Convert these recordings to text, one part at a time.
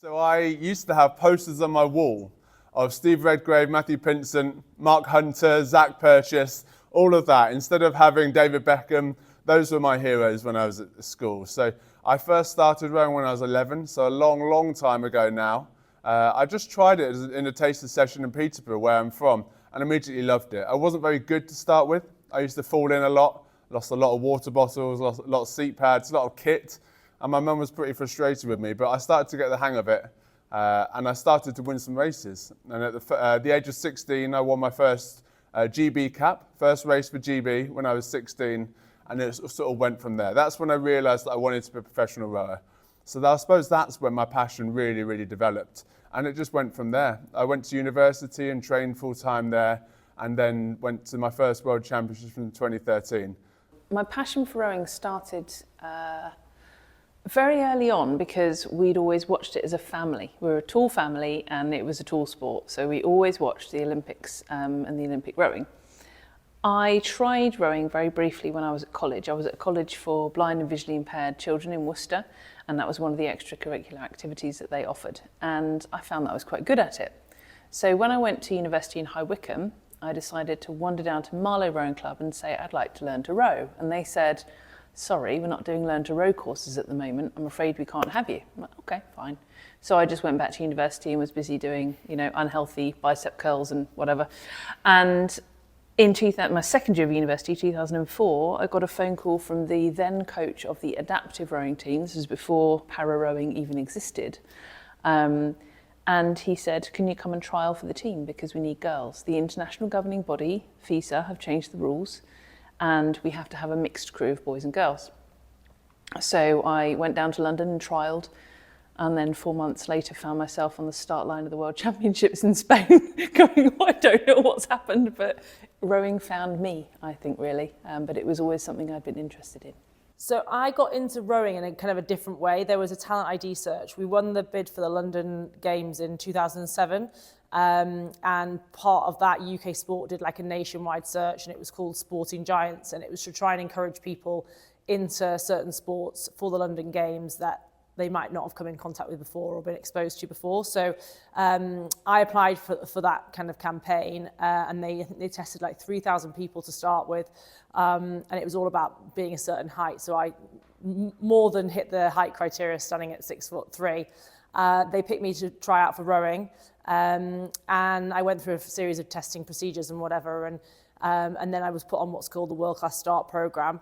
So I used to have posters on my wall of Steve Redgrave, Matthew Pinsent, Mark Hunter, Zach Purchase, all of that. Instead of having David Beckham, those were my heroes when I was at school. So I first started rowing when I was 11, so a long, long time ago now. I just tried it in a taster session in Peterborough, where I'm from, and immediately loved it. I wasn't very good to start with. I used to fall in a lot, lost a lot of water bottles, lost a lot of seat pads, a lot of kit, and my mum was pretty frustrated with me, but I started to get the hang of it, and I started to win some races. And at the age of 16, I won my first GB cap, first race for GB when I was 16, and it sort of went from there. That's when I realised that I wanted to be a professional rower. So I suppose that's when my passion really, really developed. And it just went from there. I went to university and trained full time there, and then went to my first World Championships in 2013. My passion for rowing started very early on because we'd always watched it as a family. We were a tall family and it was a tall sport. So we always watched the Olympics and the Olympic rowing. I tried rowing very briefly when I was at college. I was at college for blind and visually impaired children in Worcester, and that was one of the extracurricular activities that they offered. And I found that I was quite good at it. So when I went to university in High Wycombe, I decided to wander down to Marlow Rowing Club and say, I'd like to learn to row. And they said, sorry, we're not doing learn to row courses at the moment. I'm afraid we can't have you. I'm like, okay, fine. So I just went back to university and was busy doing, unhealthy bicep curls and whatever. And in my second year of university, 2004, I got a phone call from the then coach of the adaptive rowing team. This was before para rowing even existed. And he said, can you come and trial for the team because we need girls. The international governing body, FISA, have changed the rules and we have to have a mixed crew of boys and girls. So I went down to London and trialled, and then 4 months later found myself on the start line of the World Championships in Spain going, I don't know what's happened, but rowing found me, I think, really. But it was always something I'd been interested in. So I got into rowing in a kind of a different way. There was a talent ID search. We won the bid for the London Games in 2007. And part of that, UK Sport did like a nationwide search, and it was called Sporting Giants. And it was to try and encourage people into certain sports for the London Games that they might not have come in contact with before or been exposed to before. So I applied for that kind of campaign, and they tested like 3,000 people to start with. And it was all about being a certain height. So I more than hit the height criteria, standing at 6'3". They picked me to try out for rowing. And I went through a series of testing procedures and whatever. And then I was put on what's called the World Class Start Programme,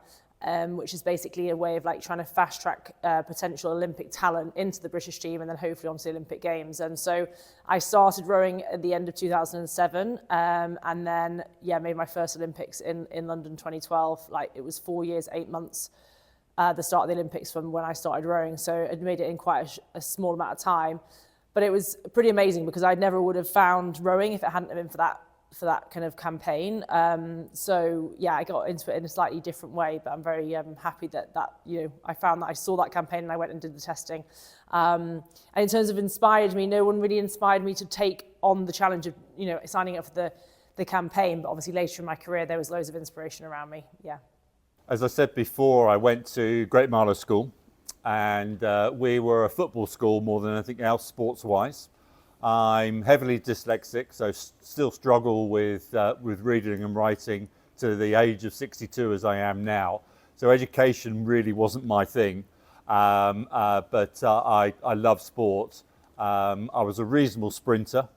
which is basically a way of like trying to fast track potential Olympic talent into the British team and then hopefully onto the Olympic Games. And so I started rowing at the end of 2007, and then made my first Olympics in London 2012. Like it was 4 years, 8 months, the start of the Olympics from when I started rowing. So I'd made it in quite a small amount of time, but it was pretty amazing because I never would have found rowing if it hadn't been for that kind of campaign. So I got into it in a slightly different way, but I'm very happy that I found that I saw that campaign and I went and did the testing. And in terms of inspired me, no one really inspired me to take on the challenge of signing up for the campaign, but obviously later in my career there was loads of inspiration around me. As I said before, I went to Great Marlow School, and we were a football school more than anything else sports-wise. I'm heavily dyslexic, so still struggle with reading and writing to the age of 62 as I am now. So education really wasn't my thing, but I love sport. I was a reasonable sprinter,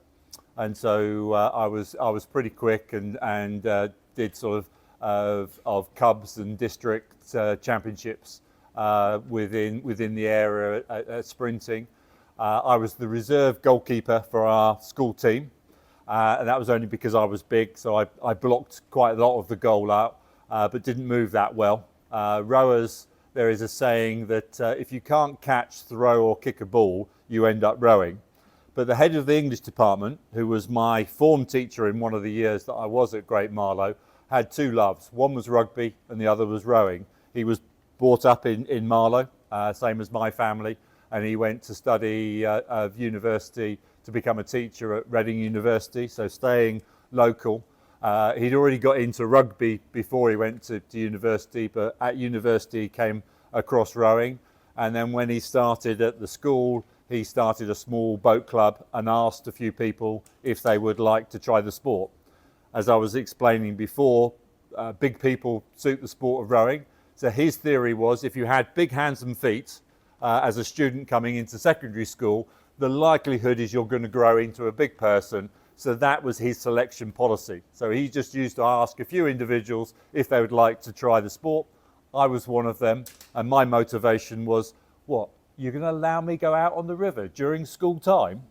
and so I was pretty quick and did sort of Cubs and district championships within the area at sprinting. I was the reserve goalkeeper for our school team, and that was only because I was big, so I blocked quite a lot of the goal out, but didn't move that well. Rowers, there is a saying that if you can't catch, throw or kick a ball, you end up rowing. But the head of the English department, who was my form teacher in one of the years that I was at Great Marlow, had two loves. One was rugby and the other was rowing. He was brought up in Marlow, same as my family, and he went to study of university to become a teacher at Reading University, so staying local. He'd already got into rugby before he went to university, but at university he came across rowing. And then when he started at the school, he started a small boat club and asked a few people if they would like to try the sport. As I was explaining before, big people suit the sport of rowing. So his theory was if you had big hands and feet as a student coming into secondary school, the likelihood is you're going to grow into a big person. So that was his selection policy. So he just used to ask a few individuals if they would like to try the sport. I was one of them, and my motivation was, what, you're going to allow me go out on the river during school time?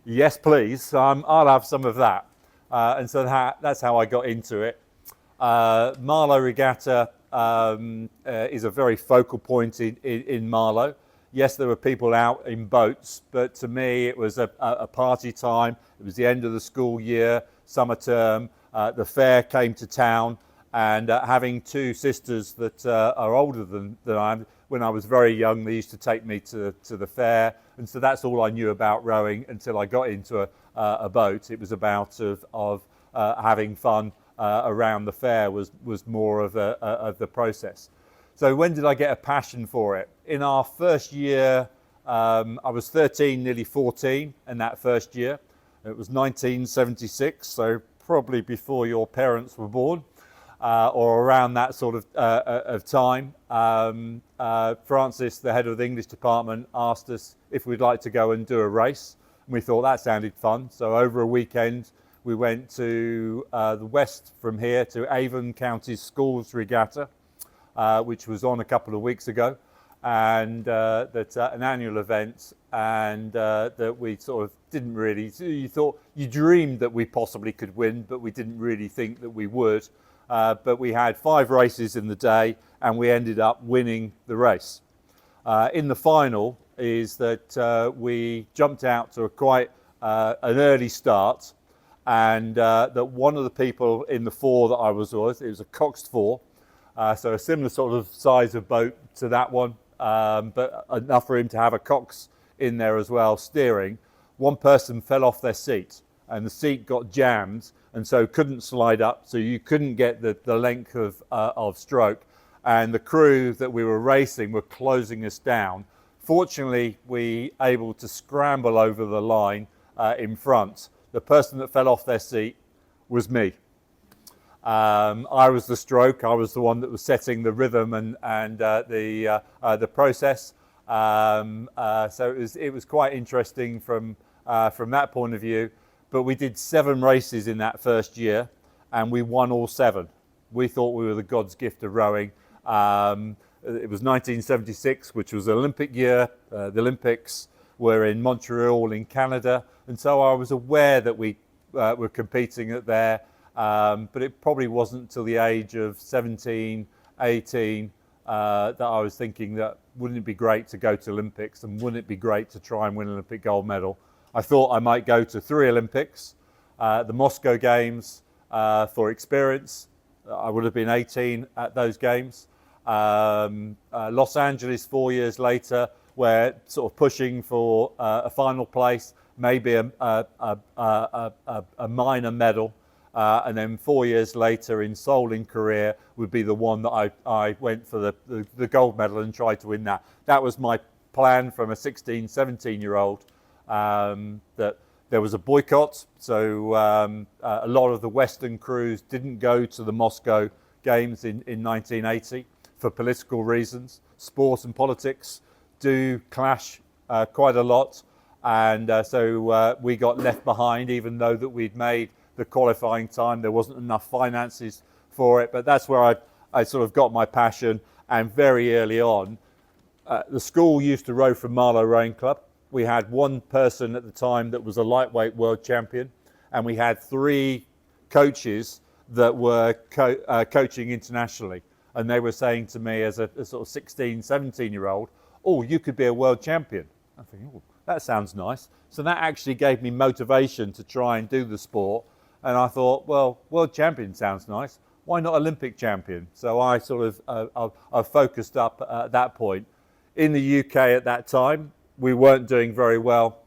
Yes, please. I'll have some of that. And so that's how I got into it. Marlow Regatta is a very focal point in Marlow. Yes, there were people out in boats, but to me it was a party time. It was the end of the school year, summer term. The fair came to town, and having two sisters that are older than I am, when I was very young, they used to take me to the fair, and so that's all I knew about rowing until I got into a boat. It was about having fun around the fair was more of the process. So when did I get a passion for it? In our first year, I was 13, nearly 14 in that first year. It was 1976, so probably before your parents were born, or around that sort of time. Francis, the head of the English department, asked us if we'd like to go and do a race. And we thought that sounded fun. So over a weekend, we went to the west from here to Avon County Schools Regatta, which was on a couple of weeks ago, and that's an annual event, and that we sort of didn't really, you dreamed that we possibly could win, but we didn't really think that we would. But we had 5 races in the day, and we ended up winning the race. In the final is that we jumped out to quite an early start, and that one of the people in the 4 that I was with, it was a coxed 4, so a similar sort of size of boat to that one, but enough for him to have a cox in there as well, steering. One person fell off their seat, and the seat got jammed, and so couldn't slide up, so you couldn't get the length of stroke, and the crew that we were racing were closing us down. Fortunately, we were able to scramble over the line in front. The person that fell off their seat was me. I was the stroke. I was the one that was setting the rhythm and the process. So it was quite interesting from that point of view. But we did 7 races in that first year, and we won all 7. We thought we were the God's gift of rowing. It was 1976, which was the Olympic year. The Olympics were in Montreal in Canada, and so I was aware that we were competing there. But it probably wasn't until the age of 17, 18 that I was thinking that wouldn't it be great to go to Olympics, and wouldn't it be great to try and win an Olympic gold medal. I thought I might go to 3 Olympics, the Moscow Games for experience. I would have been 18 at those games. Los Angeles 4 years later, where sort of pushing for a final place, maybe a minor medal. And then 4 years later in Seoul in Korea would be the one that I went for the gold medal and tried to win that. That was my plan from a 16, 17-year-old, that there was a boycott. So a lot of the Western crews didn't go to the Moscow Games in 1980 for political reasons. Sport and politics do clash quite a lot. And so we got left behind, even though that we'd made the qualifying time. There wasn't enough finances for it, but that's where I sort of got my passion. And very early on, the school used to row from Marlow Rowing Club. We had one person at the time that was a lightweight world champion, and we had 3 coaches that were coaching internationally. And they were saying to me as a sort of 16, 17-year-old, oh, you could be a world champion. I'm thinking, oh, that sounds nice. So that actually gave me motivation to try and do the sport. And I thought, well, world champion sounds nice. Why not Olympic champion? So I sort of I focused up at that point. In the UK at that time, we weren't doing very well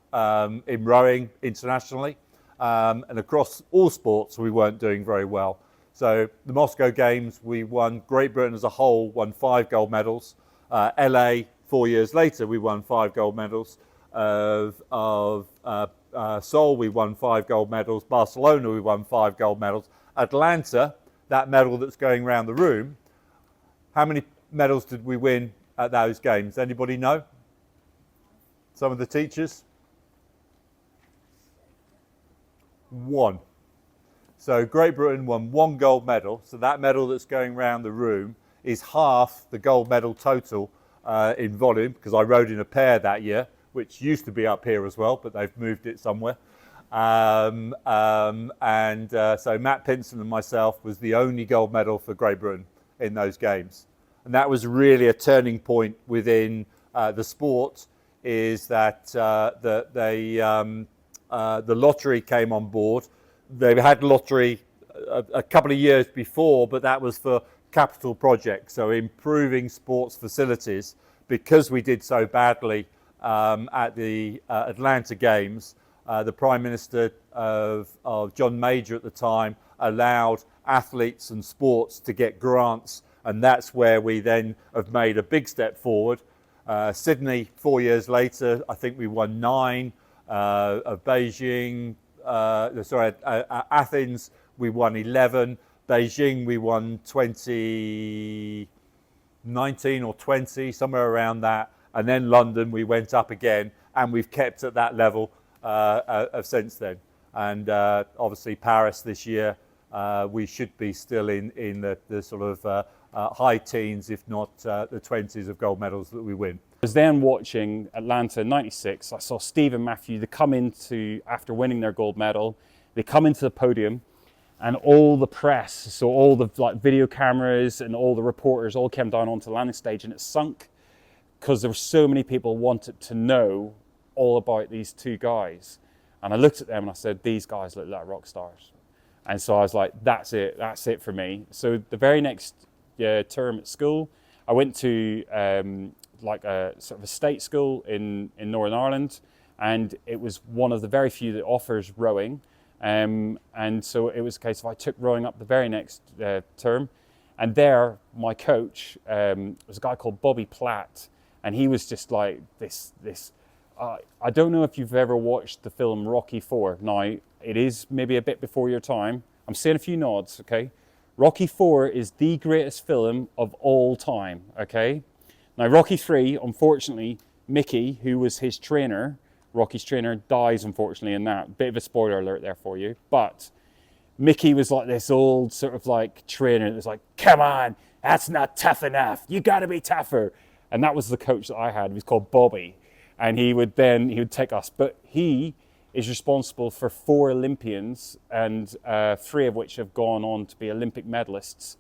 in rowing internationally. And across all sports, we weren't doing very well. So the Moscow Games, we won, Great Britain as a whole won 5 gold medals. LA, 4 years later, we won 5 gold medals. of Seoul, we won 5 gold medals. Barcelona, we won 5 gold medals. Atlanta, that medal that's going around the room, how many medals did we win at those games? Anybody know? Some of the teachers? 1. So Great Britain won 1 gold medal. So that medal that's going around the room is half the gold medal total in volume, because I rode in a pair that year, which used to be up here as well, but they've moved it somewhere. So Matt Pinson and myself was the only gold medal for Great Britain in those games. And that was really a turning point within the sport, is that the lottery came on board. They had lottery a couple of years before, but that was for capital projects, so improving sports facilities, because we did so badly at the Atlanta Games. The Prime Minister of John Major at the time allowed athletes and sports to get grants, and that's where we then have made a big step forward. Sydney, 4 years later, I think we won 9. Of Beijing, Athens, we won 11. Beijing, we won 19 or 20, somewhere around that. And then London, we went up again, and we've kept at that level since then. And obviously Paris this year, we should be still in the sort of high teens, if not the 20s of gold medals that we win. I was then watching Atlanta in '96. I saw Steve and Matthew, they come into, after winning their gold medal, they come into the podium, and all the press, so all the video cameras and all the reporters all came down onto the landing stage, and it sunk because there were so many people wanted to know all about these 2 guys. And I looked at them and I said, these guys look like rock stars. And so I was like, that's it for me. So the very next term at school, I went to like a sort of a state school in Northern Ireland, and it was one of the very few that offers rowing, and so it was a case of I took rowing up the very next term, and there my coach was a guy called Bobby Platt, and he was just like this I don't know if you've ever watched the film Rocky IV. Now, it is maybe a bit before your time. I'm seeing a few nods, okay? Rocky IV is the greatest film of all time, okay? Now, Rocky III, unfortunately, Mickey, who was his trainer, Rocky's trainer, dies, unfortunately, in that. Bit of a spoiler alert there for you. But Mickey was like this old sort of like trainer that was like, come on, that's not tough enough. You got to be tougher. And that was the coach that I had. He was called Bobby. And he would take us. But he is responsible for 4 Olympians, and 3 of which have gone on to be Olympic medalists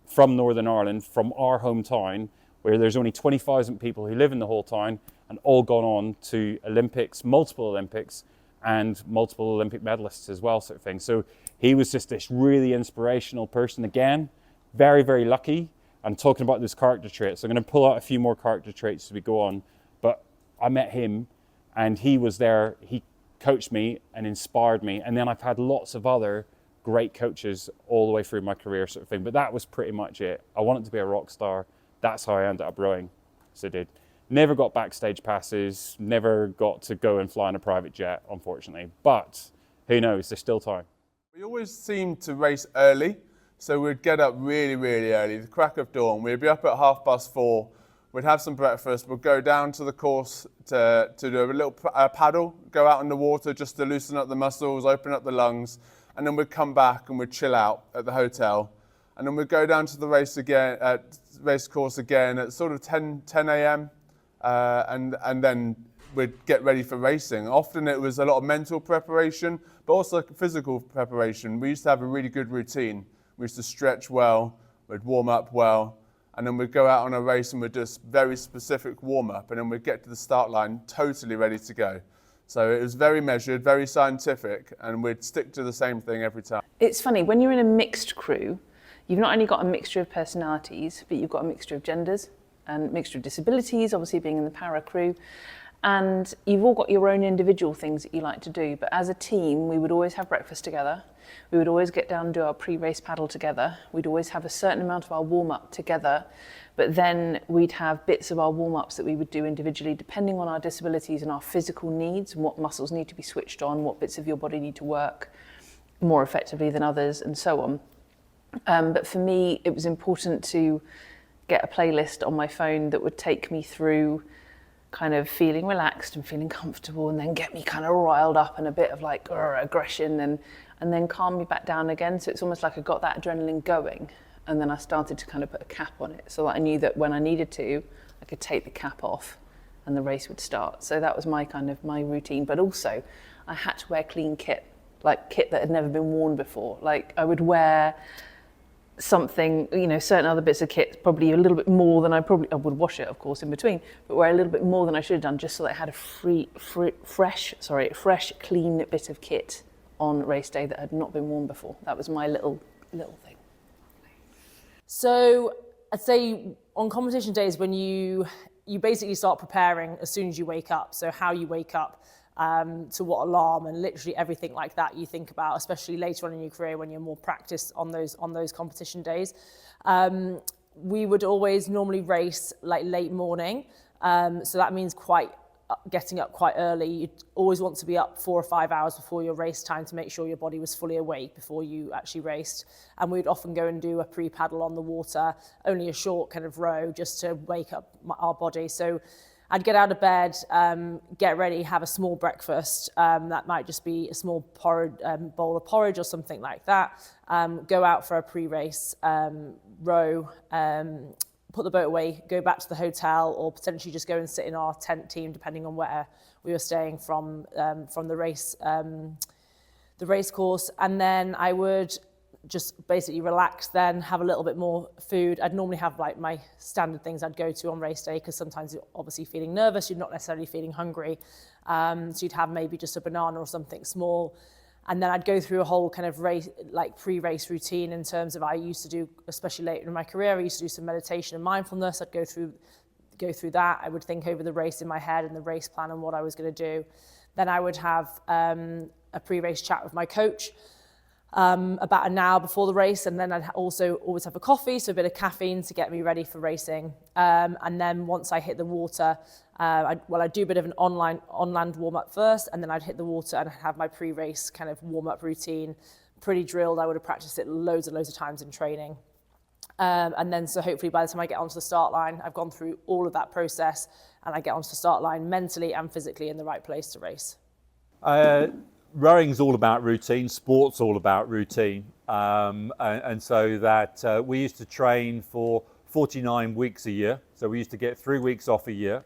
from Northern Ireland, from our hometown, where there's only 20,000 people who live in the whole town, and all gone on to Olympics, multiple Olympics, and multiple Olympic medalists as well, sort of thing. So he was just this really inspirational person. Again, very, very lucky. I'm talking about those character traits. I'm going to pull out a few more character traits as we go on. But I met him, and he was there. He coached me and inspired me. And then I've had lots of other great coaches all the way through my career, sort of thing. But that was pretty much it. I wanted to be a rock star. That's how I ended up rowing. So I did. Never got backstage passes, never got to go and fly in a private jet, unfortunately. But who knows, there's still time. We always seemed to race early, so we'd get up really, really early, the crack of dawn. We'd be up at 4:30. We'd have some breakfast. We'd go down to the course to do a little paddle, go out in the water just to loosen up the muscles, open up the lungs, and then we'd come back and we'd chill out at the hotel. And then we'd go down to the race course again at sort of 10 a.m. And then we'd get ready for racing. Often it was a lot of mental preparation, but also physical preparation. We used to have a really good routine. We used to stretch well, we'd warm up well, and then we'd go out on a race and we'd do a very specific warm up, and then we'd get to the start line totally ready to go. So it was very measured, very scientific, and we'd stick to the same thing every time. It's funny, when you're in a mixed crew, you've not only got a mixture of personalities, but you've got a mixture of genders and mixture of disabilities, obviously being in the para crew. And you've all got your own individual things that you like to do, but as a team, we would always have breakfast together. We would always get down and do our pre-race paddle together. We'd always have a certain amount of our warm-up together, but then we'd have bits of our warm-ups that we would do individually, depending on our disabilities and our physical needs, and what muscles need to be switched on, what bits of your body need to work more effectively than others, and so on. But for me, it was important to get a playlist on my phone that would take me through kind of feeling relaxed and feeling comfortable, and then get me kind of riled up and a bit of like aggression, and then calm me back down again. So it's almost like I got that adrenaline going, and then I started to kind of put a cap on it so that I knew that when I needed to, I could take the cap off and the race would start. So that was my routine. But also I had to wear clean kit, like kit that had never been worn before. Like I would wear something, certain other bits of kit, probably a little bit more than I would wash it, of course, in between, but wear a little bit more than I should have done, just so that I had a fresh, clean bit of kit on race day that had not been worn before. That was my little thing. So I'd say on competition days, when you basically start preparing as soon as you wake up, so how you wake up, to what alarm, and literally everything like that you think about, especially later on in your career when you're more practiced on those competition days. We would always normally race like late morning, so that means getting up quite early. You'd always want to be up 4 or 5 hours before your race time to make sure your body was fully awake before you actually raced. And we'd often go and do a pre-paddle on the water, only a short kind of row, just to wake up our body. So I'd get out of bed, get ready, have a small breakfast. That might just be a small bowl of porridge or something like that. Go out for a pre-race row, put the boat away, go back to the hotel, or potentially just go and sit in our tent team, depending on where we were staying from the race course. And then I would just basically relax, then have a little bit more food. I'd normally have like my standard things I'd go to on race day, because sometimes you're obviously feeling nervous, you're not necessarily feeling hungry. So you'd have maybe just a banana or something small. And then I'd go through a whole kind of pre-race routine in terms of, I used to do, especially later in my career, I used to do some meditation and mindfulness. I'd go through that. I would think over the race in my head and the race plan and what I was going to do. Then I would have a pre-race chat with my coach, about an hour before the race, and then I'd also always have a coffee, so a bit of caffeine to get me ready for racing. And then once I hit the water, I'd do a bit of an on-land warm-up first, and then I'd hit the water and I'd have my pre-race kind of warm-up routine, pretty drilled. I would have practiced it loads and loads of times in training. And then so hopefully by the time I get onto the start line, I've gone through all of that process, and I get onto the start line mentally and physically in the right place to race. Rowing's all about routine, sport's all about routine, and so that we used to train for 49 weeks a year, so we used to get 3 weeks off a year.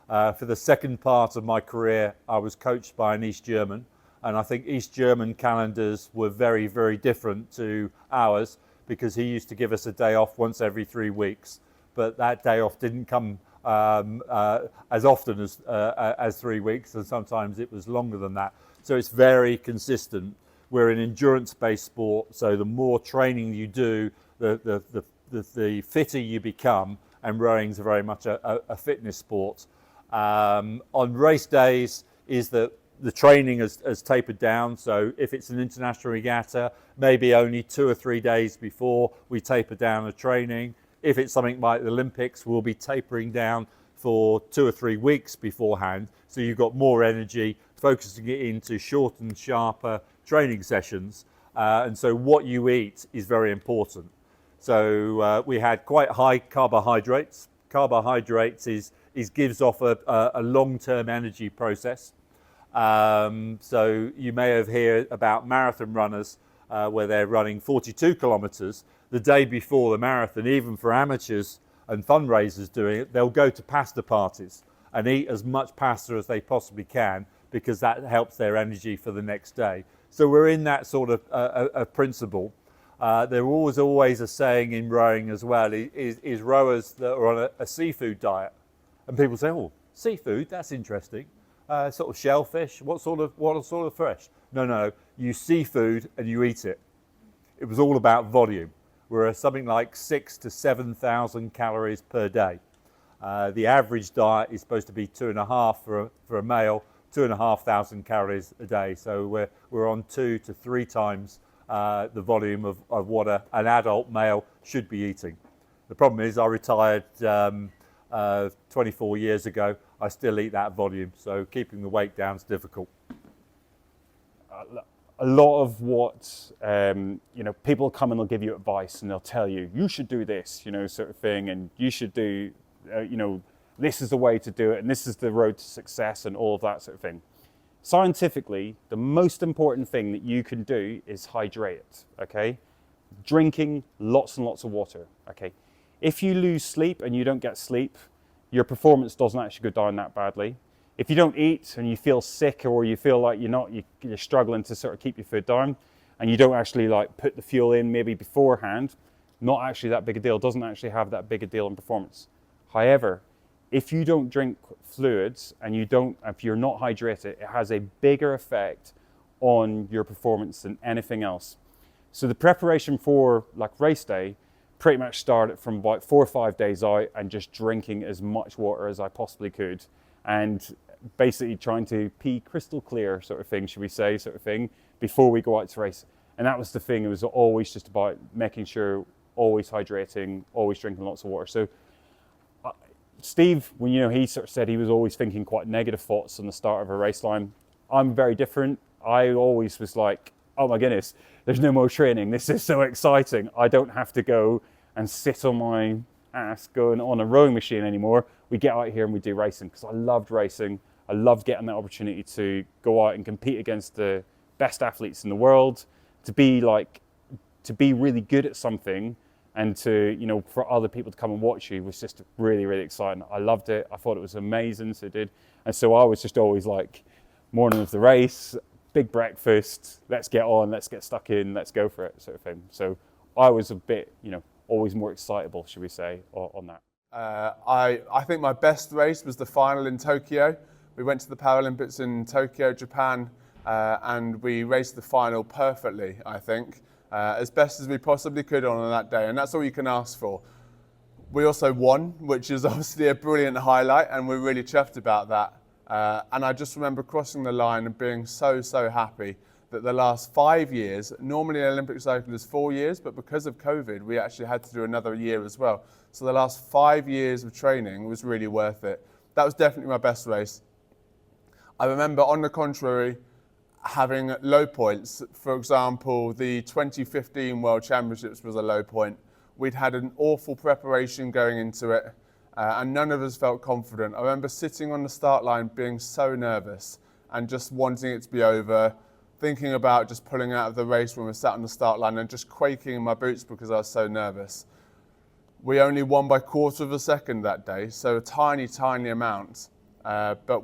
For the second part of my career, I was coached by an East German, and I think East German calendars were very, very different to ours, because he used to give us a day off once every 3 weeks, but that day off didn't come as often as 3 weeks, and sometimes it was longer than that. So it's very consistent. We're an endurance-based sport, so the more training you do, the fitter you become, and rowing's very much a fitness sport. On race days, is that the training has tapered down, so if it's an international regatta, maybe only 2 or 3 days before we taper down the training. If it's something like the Olympics, we'll be tapering down for 2 or 3 weeks beforehand, so you've got more energy, focusing it into short and sharper training sessions. And so what you eat is very important. So we had quite high carbohydrates. Carbohydrates gives off a long-term energy process. So you may have heard about marathon runners where they're running 42 kilometers. The day before the marathon, even for amateurs and fundraisers doing it, they'll go to pasta parties and eat as much pasta as they possibly can, because that helps their energy for the next day. So we're in that sort of a principle. There was always a saying in rowing as well, is rowers that are on a seafood diet. And people say, oh, seafood, that's interesting. Sort of shellfish, what sort of fish? No, you seafood and you eat it. It was all about volume. We're something like 6,000 to 7,000 calories per day. The average diet is supposed to be 2.5 for a male, 2,500 calories a day. So we're on 2 to 3 times the volume of what an adult male should be eating. The problem is I retired 24 years ago. I still eat that volume, so keeping the weight down is difficult. A lot of what, people come and they'll give you advice and they'll tell you, you should do this, sort of thing, and you should do, this is the way to do it, and this is the road to success, and all of that sort of thing. Scientifically, the most important thing that you can do is hydrate, okay? Drinking lots and lots of water, okay? If you lose sleep and you don't get sleep, your performance doesn't actually go down that badly. If you don't eat and you feel sick, or you feel like you're struggling to sort of keep your food down, and you don't actually like put the fuel in maybe beforehand, not actually that big a deal, doesn't actually have that big a deal in performance. However, if you don't drink fluids and if you're not hydrated, it has a bigger effect on your performance than anything else. So the preparation for like race day pretty much started from about 4 or 5 days out and just drinking as much water as I possibly could, and basically trying to pee crystal clear sort of thing, should we say, sort of thing, before we go out to race. And that was the thing. It was always just about making sure, always hydrating, always drinking lots of water. So Steve, when he sort of said he was always thinking quite negative thoughts on the start of a race line, I'm very different. I always was like, oh my goodness, there's no more training. This is so exciting. I don't have to go and sit on my ass going on a rowing machine anymore. We get out here and we do racing, because I loved racing. I loved getting the opportunity to go out and compete against the best athletes in the world, to be really good at something, and to, for other people to come and watch you was just really, really exciting. I loved it. I thought it was amazing, so it did. And so I was just always like, morning of the race, big breakfast, let's get on, let's get stuck in, let's go for it, sort of thing. So I was a bit, always more excitable, should we say, on that. I think my best race was the final in Tokyo. We went to the Paralympics in Tokyo, Japan, and we raced the final perfectly, I think, as best as we possibly could on that day, and that's all you can ask for. We also won, which is obviously a brilliant highlight, and we're really chuffed about that. And I just remember crossing the line and being so happy that the last 5 years, normally an Olympic cycle is 4 years, but because of COVID, we actually had to do another year as well. So the last 5 years of training was really worth it. That was definitely my best race. I remember, on the contrary, having low points. For example, the 2015 World Championships was a low point. We'd had an awful preparation going into it, and none of us felt confident. I remember sitting on the start line being so nervous and just wanting it to be over, thinking about just pulling out of the race when we sat on the start line, and just quaking in my boots because I was so nervous. We only won by 1/4 of a second that day, so a tiny amount. But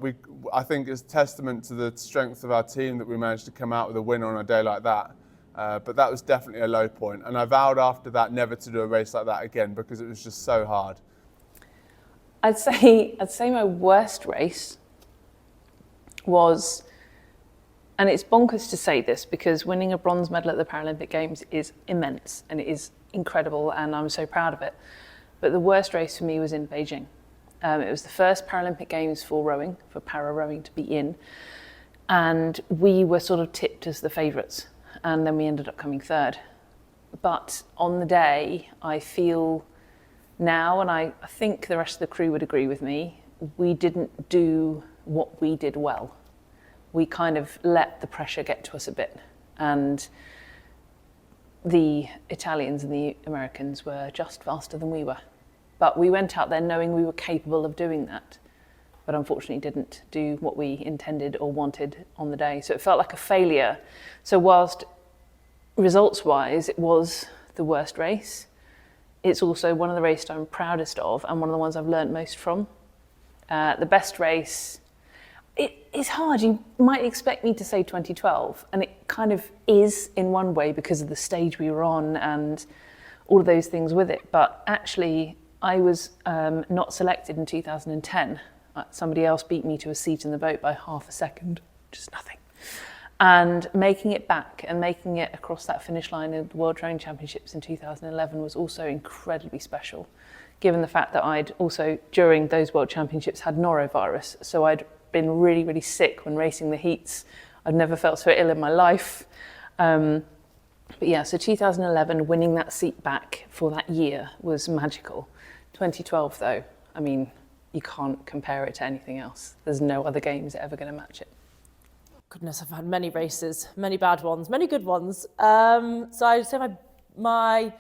I think it's testament to the strength of our team that we managed to come out with a win on a day like that. But that was definitely a low point. And I vowed after that never to do a race like that again, because it was just so hard. I'd say my worst race was, and it's bonkers to say this because winning a bronze medal at the Paralympic Games is immense and it is incredible, and I'm so proud of it. But the worst race for me was in Beijing. It was the first Paralympic Games for rowing, for para rowing to be in, and we were sort of tipped as the favourites, and then we ended up coming third. But on the day, I feel now, and I think the rest of the crew would agree with me, we didn't do what we did well. We kind of let the pressure get to us a bit, and the Italians and the Americans were just faster than we were. But we went out there knowing we were capable of doing that, but unfortunately didn't do what we intended or wanted on the day. So it felt like a failure. So whilst results-wise it was the worst race, it's also one of the races I'm proudest of and one of the ones I've learned most from. The best race, it's hard. You might expect me to say 2012, and it kind of is in one way because of the stage we were on and all of those things with it. But actually, I was not selected in 2010. Somebody else beat me to a seat in the boat by half a second, just nothing. And making it back and making it across that finish line of the World Rowing Championships in 2011 was also incredibly special, given the fact that I'd also, during those World Championships, had norovirus. So I'd been really, really sick when racing the heats. I'd never felt so ill in my life. But yeah, so 2011, winning that seat back for that year was magical. 2012 though, I mean, you can't compare it to anything else. There's no other games ever going to match it. Goodness, I've had many races, many bad ones, many good ones. So I'd say my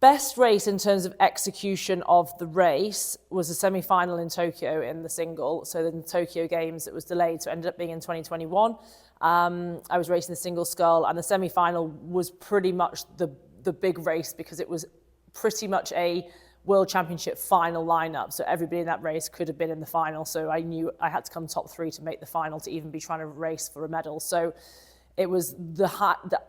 best race in terms of execution of the race was a semi-final in Tokyo in the single. So in the Tokyo Games, it was delayed, so it ended up being in 2021. I was racing the single scull, and the semi-final was pretty much the big race because it was pretty much a World Championship final lineup. So everybody in that race could have been in the final. So I knew I had to come top 3 to make the final to even be trying to race for a medal. So it was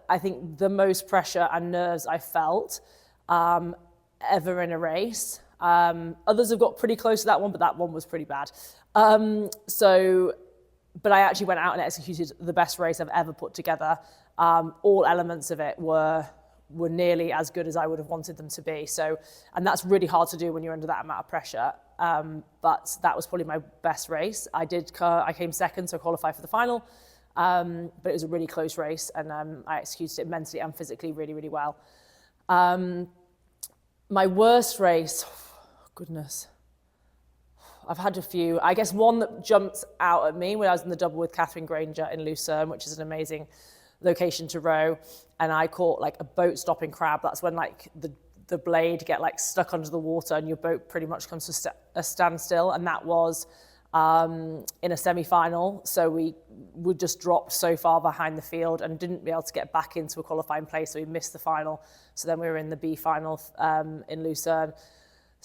I think the most pressure and nerves I felt ever in a race. Others have got pretty close to that one, but that one was pretty bad. But I actually went out and executed the best race I've ever put together. All elements of it were nearly as good as I would have wanted them to be. So, and that's really hard to do when you're under that amount of pressure. But that was probably my best race. I came second, so qualified for the final. But it was a really close race, and I executed it mentally and physically really, really well. My worst race, goodness, I've had a few. I guess one that jumped out at me when I was in the double with Catherine Granger in Lucerne, which is an amazing location to row, and I caught like a boat stopping crab. That's when like the blade get like stuck under the water and your boat pretty much comes to a standstill, and that was in a semi-final. So we just dropped so far behind the field and didn't be able to get back into a qualifying place, so we missed the final. So then we were in the B final in Lucerne.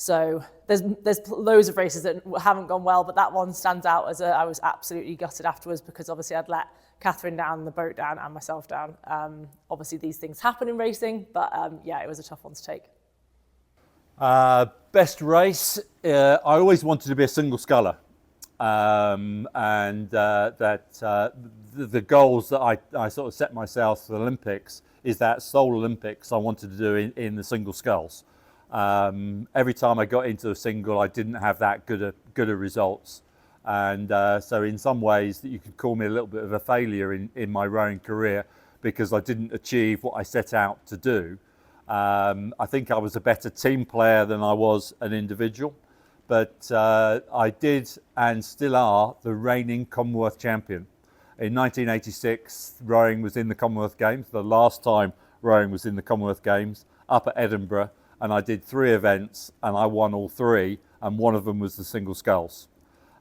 So there's loads of races that haven't gone well, but that one stands out as I was absolutely gutted afterwards because obviously I'd let Catherine down, the boat down, and myself down. Obviously these things happen in racing, but yeah, it was a tough one to take. Best race, I always wanted to be a single sculler. The goals that I sort of set myself for the Olympics is that Seoul Olympics I wanted to do in the single sculls. Every time I got into a single, I didn't have that good of results, and so in some ways that you could call me a little bit of a failure in my rowing career because I didn't achieve what I set out to do. I think I was a better team player than I was an individual, but I did and still are the reigning Commonwealth champion. In 1986, rowing was in the Commonwealth Games, the last time rowing was in the Commonwealth Games, up at Edinburgh. And I did 3 events and I won all 3, and one of them was the single sculls.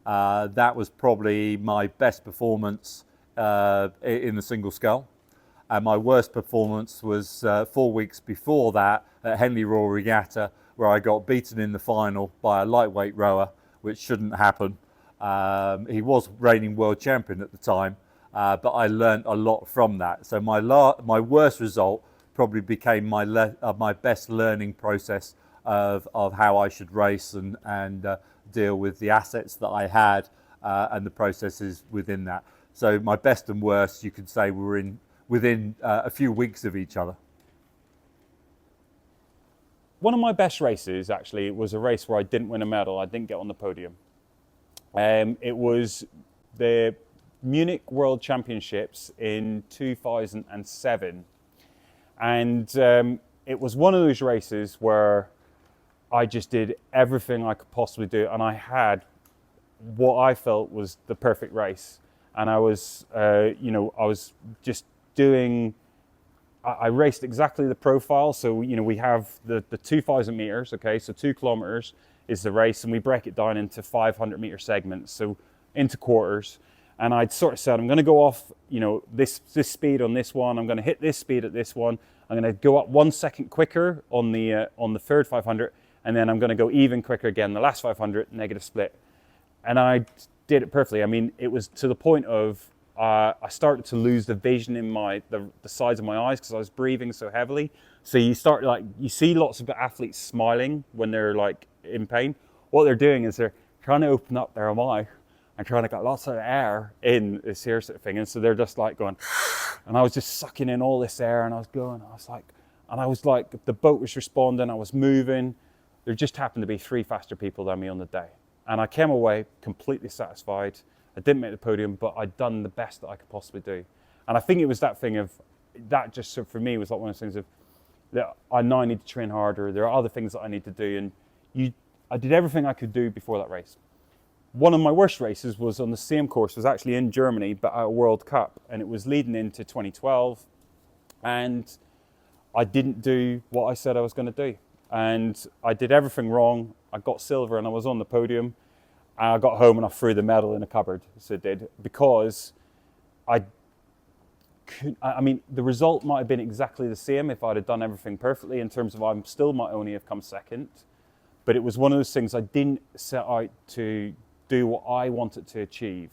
That was probably my best performance in the single scull. And my worst performance was 4 weeks before that at Henley Royal Regatta, where I got beaten in the final by a lightweight rower, which shouldn't happen. He was reigning world champion at the time, but I learned a lot from that. So my worst result probably became my best learning process of how I should race and deal with the assets that I had and the processes within that. So my best and worst, you could say, were within a few weeks of each other. One of my best races, actually, was a race where I didn't win a medal. I didn't get on the podium. It was the Munich World Championships in 2007. And it was one of those races where I just did everything I could possibly do, and I had what I felt was the perfect race. And I was, I was just doing. I raced exactly the profile. So we have the 2,000 meters. Okay, so 2 kilometers is the race, and we break it down into 500-meter segments, so into quarters. And I'd sort of said, I'm going to go off, this speed on this one. I'm going to hit this speed at this one. I'm going to go up 1 second quicker on the third 500, and then I'm going to go even quicker again, the last 500, negative split. And I did it perfectly. I mean, it was to the point of I started to lose the vision in the sides of my eyes because I was breathing so heavily. So you see lots of athletes smiling when they're like in pain. What they're doing is they're trying to open up their mouth and trying to get lots of air in this here sort of thing. And so they're just like going, and I was just sucking in all this air, and I was like, the boat was responding, I was moving, there just happened to be 3 faster people than me on the day. And I came away completely satisfied. I didn't make the podium, but I'd done the best that I could possibly do. And I think it was that thing of, that just sort of for me was like one of those things of, that I now need to train harder. There are other things that I need to do. And I did everything I could do before that race. One of my worst races was on the same course, was actually in Germany, but at a World Cup. And it was leading into 2012. And I didn't do what I said I was going to do. And I did everything wrong. I got silver and I was on the podium. And I got home and I threw the medal in a cupboard, so I did, because I mean, the result might have been exactly the same if I'd have done everything perfectly, in terms of I still might only have come second. But it was one of those things, I didn't set out to do what I wanted to achieve.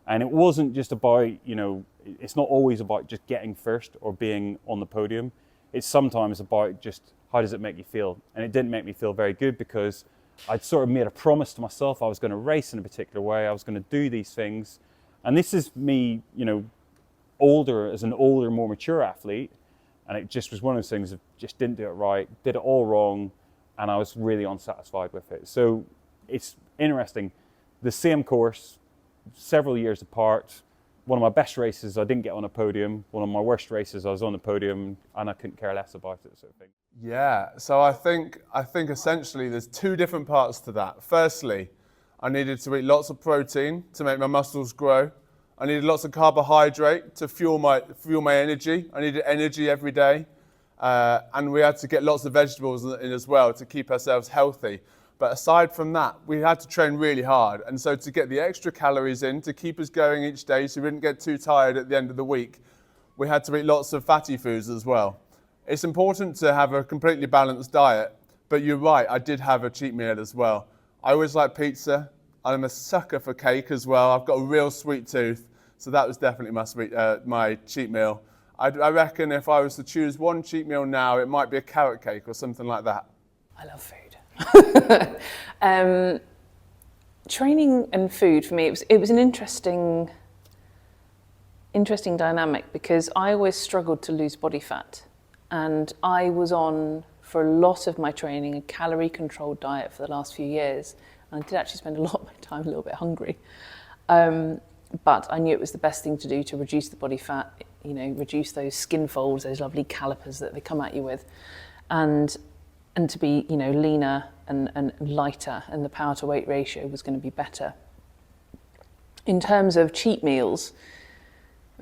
And it wasn't just about, you know, it's not always about just getting first or being on the podium. It's sometimes about just, how does it make you feel? And it didn't make me feel very good, because I'd sort of made a promise to myself I was going to race in a particular way, I was going to do these things. And this is me, you know, as an older, more mature athlete, and it just was one of those things of just didn't do it right, did it all wrong, and I was really unsatisfied with it. So it's interesting, the same course, several years apart. One of my best races, I didn't get on a podium. One of my worst races, I was on the podium, and I couldn't care less about it, sort of thing. Yeah, so I think essentially there's 2 different parts to that. Firstly, I needed to eat lots of protein to make my muscles grow. I needed lots of carbohydrate to fuel my energy. I needed energy every day. And we had to get lots of vegetables in as well to keep ourselves healthy. But aside from that, we had to train really hard. And so to get the extra calories in, to keep us going each day so we didn't get too tired at the end of the week, we had to eat lots of fatty foods as well. It's important to have a completely balanced diet, but you're right, I did have a cheat meal as well. I always like pizza. I'm a sucker for cake as well. I've got a real sweet tooth, so that was definitely my cheat meal. I reckon if I was to choose one cheat meal now, it might be a carrot cake or something like that. I love food. Training and food for me, it was an interesting dynamic, because I always struggled to lose body fat, and I was on, for a lot of my training, a calorie controlled diet for the last few years. And I did actually spend a lot of my time a little bit hungry. But I knew it was the best thing to do to reduce the body fat, you know, reduce those skin folds, those lovely calipers that they come at you with, and to be, you know, leaner and lighter, and the power to weight ratio was going to be better. In terms of cheat meals,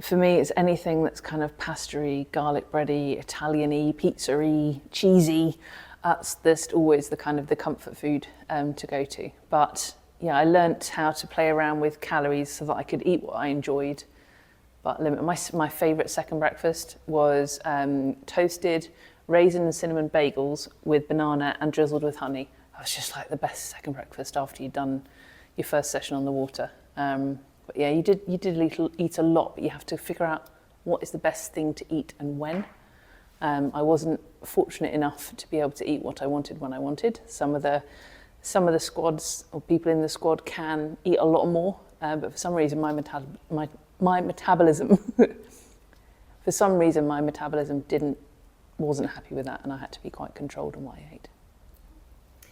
for me, it's anything that's kind of pastry, garlic bready, Italian-y, pizza-y, cheesy. That's always the kind of the comfort food to go to. But yeah, I learnt how to play around with calories so that I could eat what I enjoyed, but limit. My favourite second breakfast was toasted raisin and cinnamon bagels with banana and drizzled with honey. That was just like the best second breakfast after you'd done your first session on the water. But yeah, you did eat a lot, but you have to figure out what is the best thing to eat and when. I wasn't fortunate enough to be able to eat what I wanted when I wanted. Some of the squads or people in the squad can eat a lot more, but for some reason my metabolism wasn't happy with that, and I had to be quite controlled on what I ate.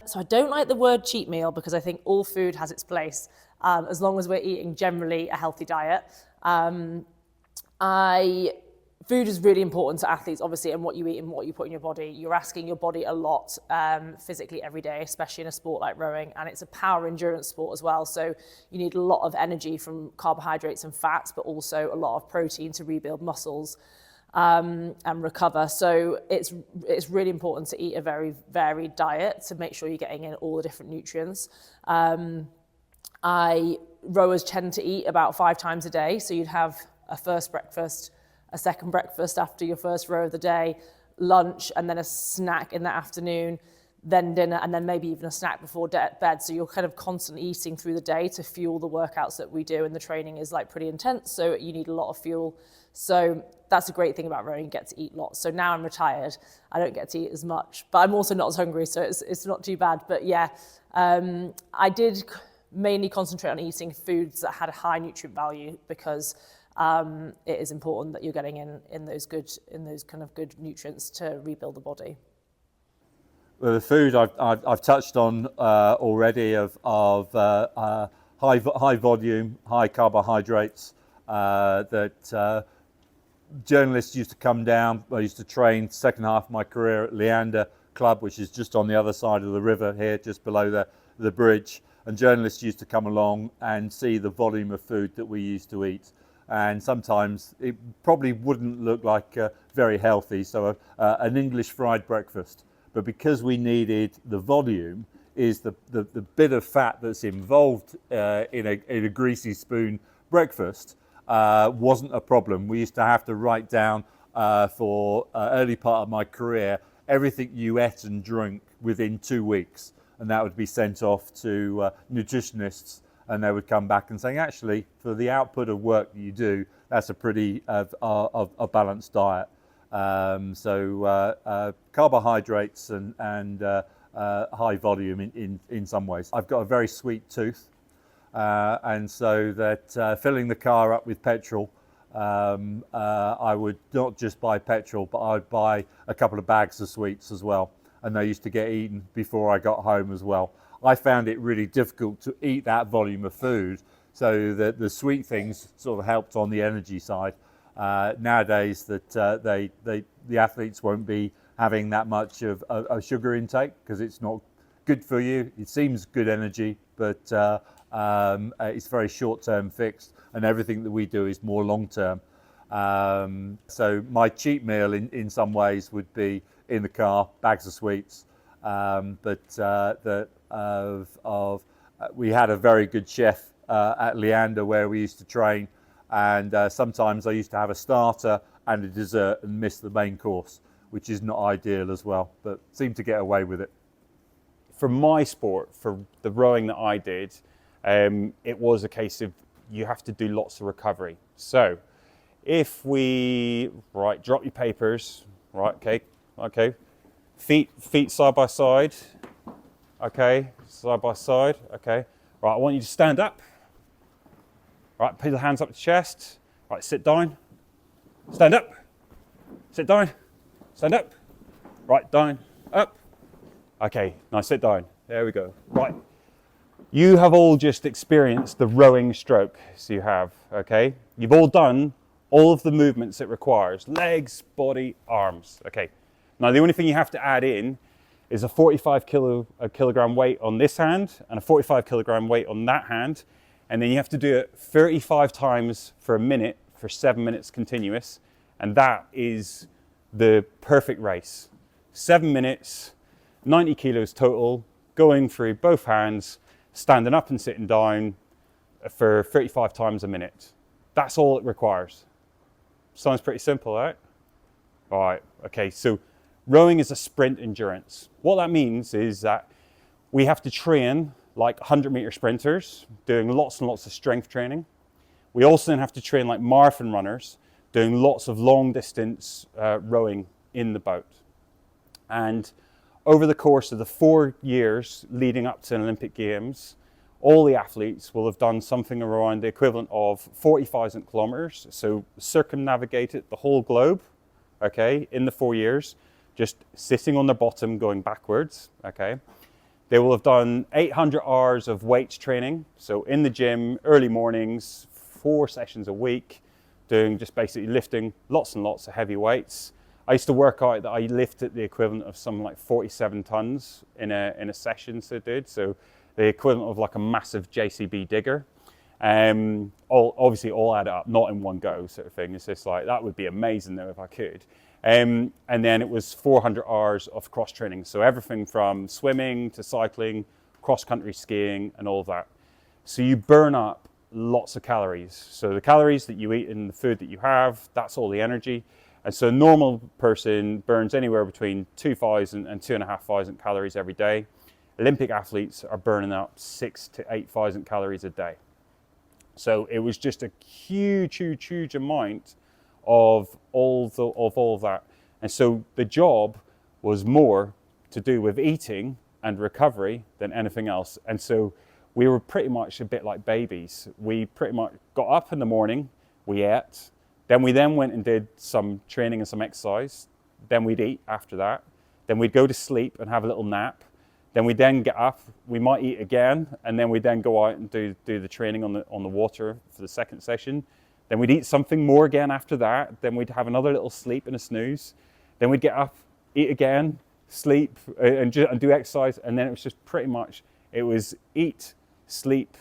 So I don't like the word cheat meal, because I think all food has its place, as long as we're eating generally a healthy diet. Food is really important to athletes, obviously, and what you eat and what you put in your body. You're asking your body a lot physically every day, especially in a sport like rowing, and it's a power endurance sport as well. So you need a lot of energy from carbohydrates and fats, but also a lot of protein to rebuild muscles and recover. So it's really important to eat a very varied diet to make sure you're getting in all the different nutrients. Rowers tend to eat about 5 times a day, so you'd have a first breakfast, a second breakfast after your first row of the day, lunch, and then a snack in the afternoon, then dinner, and then maybe even a snack before bed. So you're kind of constantly eating through the day to fuel the workouts that we do, and the training is like pretty intense, so you need a lot of fuel. So that's a great thing about rowing, you get to eat lots. So now I'm retired, I don't get to eat as much, but I'm also not as hungry, so it's not too bad. But yeah, I did mainly concentrate on eating foods that had a high nutrient value, because it is important that you're getting in those kind of good nutrients to rebuild the body. Well, the food I've touched on already of high volume, high carbohydrates that journalists used to come down. I used to train second half of my career at Leander Club, which is just on the other side of the river here, just below the bridge. And journalists used to come along and see the volume of food that we used to eat. And sometimes it probably wouldn't look like very healthy, so an English fried breakfast. But because we needed the volume, is the bit of fat that's involved in a greasy spoon breakfast wasn't a problem. We used to have to write down for early part of my career everything you ate and drank within 2 weeks, and that would be sent off to nutritionists, and they would come back and say, actually, for the output of work that you do, that's a pretty a balanced diet. Carbohydrates and high volume in some ways. I've got a very sweet tooth, and so that filling the car up with petrol, I would not just buy petrol, but I'd buy a couple of bags of sweets as well, and they used to get eaten before I got home as well. I found it really difficult to eat that volume of food, so that the sweet things sort of helped on the energy side. Nowadays, that the athletes won't be having that much of a sugar intake because it's not good for you. It seems good energy, but it's very short-term fixed, and everything that we do is more long-term. So my cheat meal in some ways would be in the car, bags of sweets, we had a very good chef at Leander where we used to train, and sometimes I used to have a starter and a dessert and miss the main course, which is not ideal as well, but seemed to get away with it. For my sport, for the rowing that I did, it was a case of you have to do lots of recovery. So if we, right, drop your papers, right, okay, feet side by side, okay, side by side, okay. Right, I want you to stand up. Right, put your hands up to chest. Right, sit down. Stand up. Sit down. Stand up. Right, down, up. Okay, now sit down. There we go. Right. You have all just experienced the rowing stroke. So you have, okay? You've all done all of the movements it requires. Legs, body, arms. Okay. Now the only thing you have to add in is a 45 kilogram weight on this hand and a 45 kilogram weight on that hand. And then you have to do it 35 times for a minute for 7 minutes continuous. And that is the perfect race. 7 minutes, 90 kilos total, going through both hands, standing up and sitting down for 35 times a minute. That's all it requires. Sounds pretty simple, right? All right, okay, so rowing is a sprint endurance. What that means is that we have to train like 100-meter sprinters, doing lots and lots of strength training. We also then have to train like marathon runners, doing lots of long distance rowing in the boat. And over the course of the 4 years leading up to an Olympic Games, all the athletes will have done something around the equivalent of 40,000 kilometers, so circumnavigated the whole globe, okay, in the 4 years, just sitting on their bottom going backwards, okay. They will have done 800 hours of weights training, so in the gym, early mornings, 4 sessions a week, doing just basically lifting lots and lots of heavy weights. I used to work out that I lifted the equivalent of something like 47 tons in a session, so I did. So the equivalent of like a massive JCB digger. Obviously all add up, not in one go sort of thing. It's just like, that would be amazing though if I could. And then it was 400 hours of cross training. So everything from swimming to cycling, cross country skiing and all of that. So you burn up lots of calories. So the calories that you eat in the food that you have, that's all the energy. And so a normal person burns anywhere between 2,000 and 2,500 calories every day. Olympic athletes are burning up 6,000 to 8,000 calories a day. So it was just a huge, huge, huge amount of all of that. And so the job was more to do with eating and recovery than anything else. And so we were pretty much a bit like babies. We pretty much got up in the morning, we ate, then we went and did some training and some exercise. Then we'd eat after that. then we'd go to sleep and have a little nap. Then we'd then get up, we might eat again, and then we'd then go out and do the training on the water for the second session. Then we'd eat something more again after that. Then we'd have another little sleep and a snooze. Then we'd get up, eat again, sleep, and do exercise. And then it was just pretty much, it was eat, sleep,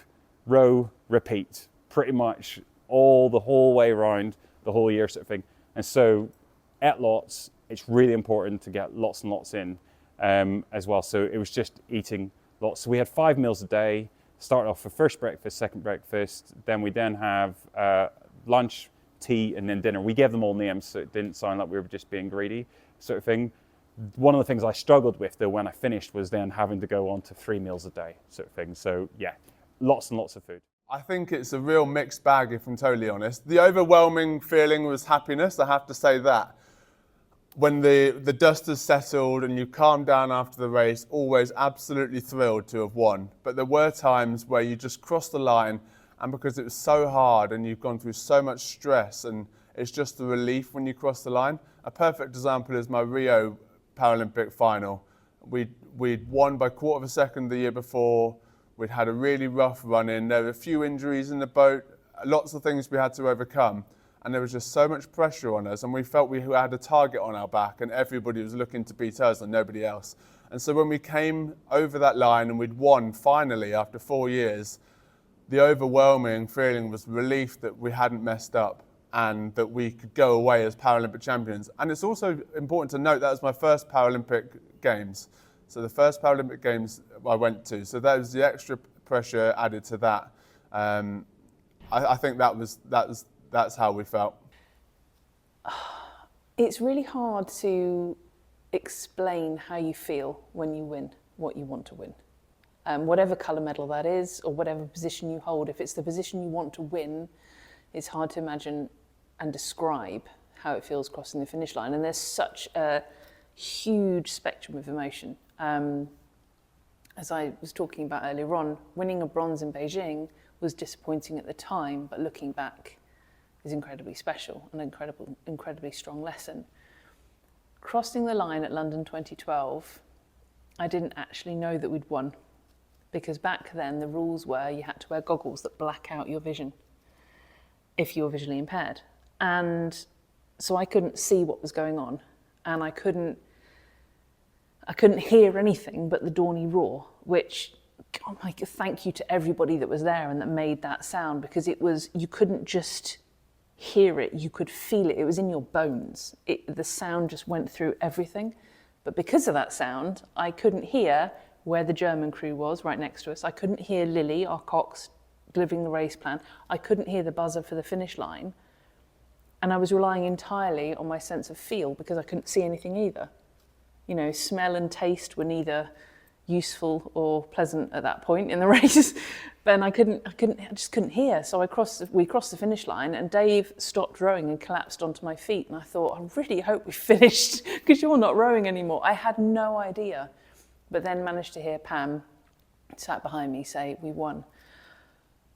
row, repeat. Pretty much the whole way around, the whole year sort of thing. And so at lots, it's really important to get lots and lots in as well. So it was just eating lots. So we had 5 meals a day, started off with first breakfast, second breakfast. Then we then have lunch, tea, and then dinner. We gave them all names so it didn't sound like we were just being greedy sort of thing. One of the things I struggled with though when I finished was then having to go on to 3 meals a day sort of thing. So yeah, lots and lots of food. I think it's a real mixed bag, if I'm totally honest. The overwhelming feeling was happiness, I have to say that. When the dust has settled and you calm down after the race, always absolutely thrilled to have won. But there were times where you just crossed the line, and because it was so hard and you've gone through so much stress, and it's just the relief when you cross the line. A perfect example is my Rio Paralympic final. We'd won by 1/4 of a second the year before. We'd had a really rough run in. There were a few injuries in the boat, lots of things we had to overcome. And there was just so much pressure on us, and we felt we had a target on our back, and everybody was looking to beat us and nobody else. And so when we came over that line and we'd won finally after 4 years, the overwhelming feeling was relief that we hadn't messed up and that we could go away as Paralympic champions. And it's also important to note that was my first Paralympic Games. So the first Paralympic Games I went to. So that was the extra pressure added to that. I think that's how we felt. It's really hard to explain how you feel when you win what you want to win. Whatever colour medal that is, or whatever position you hold, if it's the position you want to win, it's hard to imagine and describe how it feels crossing the finish line. And there's such a huge spectrum of emotion. As I was talking about earlier on, winning a bronze in Beijing was disappointing at the time, but looking back is incredibly special, an incredibly strong lesson. Crossing the line at London 2012, I didn't actually know that we'd won, because back then the rules were you had to wear goggles that black out your vision if you were visually impaired. And so I couldn't see what was going on, and I couldn't hear anything but the Dawny roar, which, oh my God, thank you to everybody that was there and that made that sound, because it was, you couldn't just hear it, you could feel it, it was in your bones. The sound just went through everything. But because of that sound, I couldn't hear where the German crew was right next to us. I couldn't hear Lily, our cox, delivering the race plan. I couldn't hear the buzzer for the finish line. And I was relying entirely on my sense of feel, because I couldn't see anything either. You know, smell and taste were neither useful or pleasant at that point in the race. Then I just couldn't hear. So we crossed the finish line, and Dave stopped rowing and collapsed onto my feet. And I thought, I really hope we finished, because you're not rowing anymore. I had no idea. But then managed to hear Pam, sat behind me, say, we won.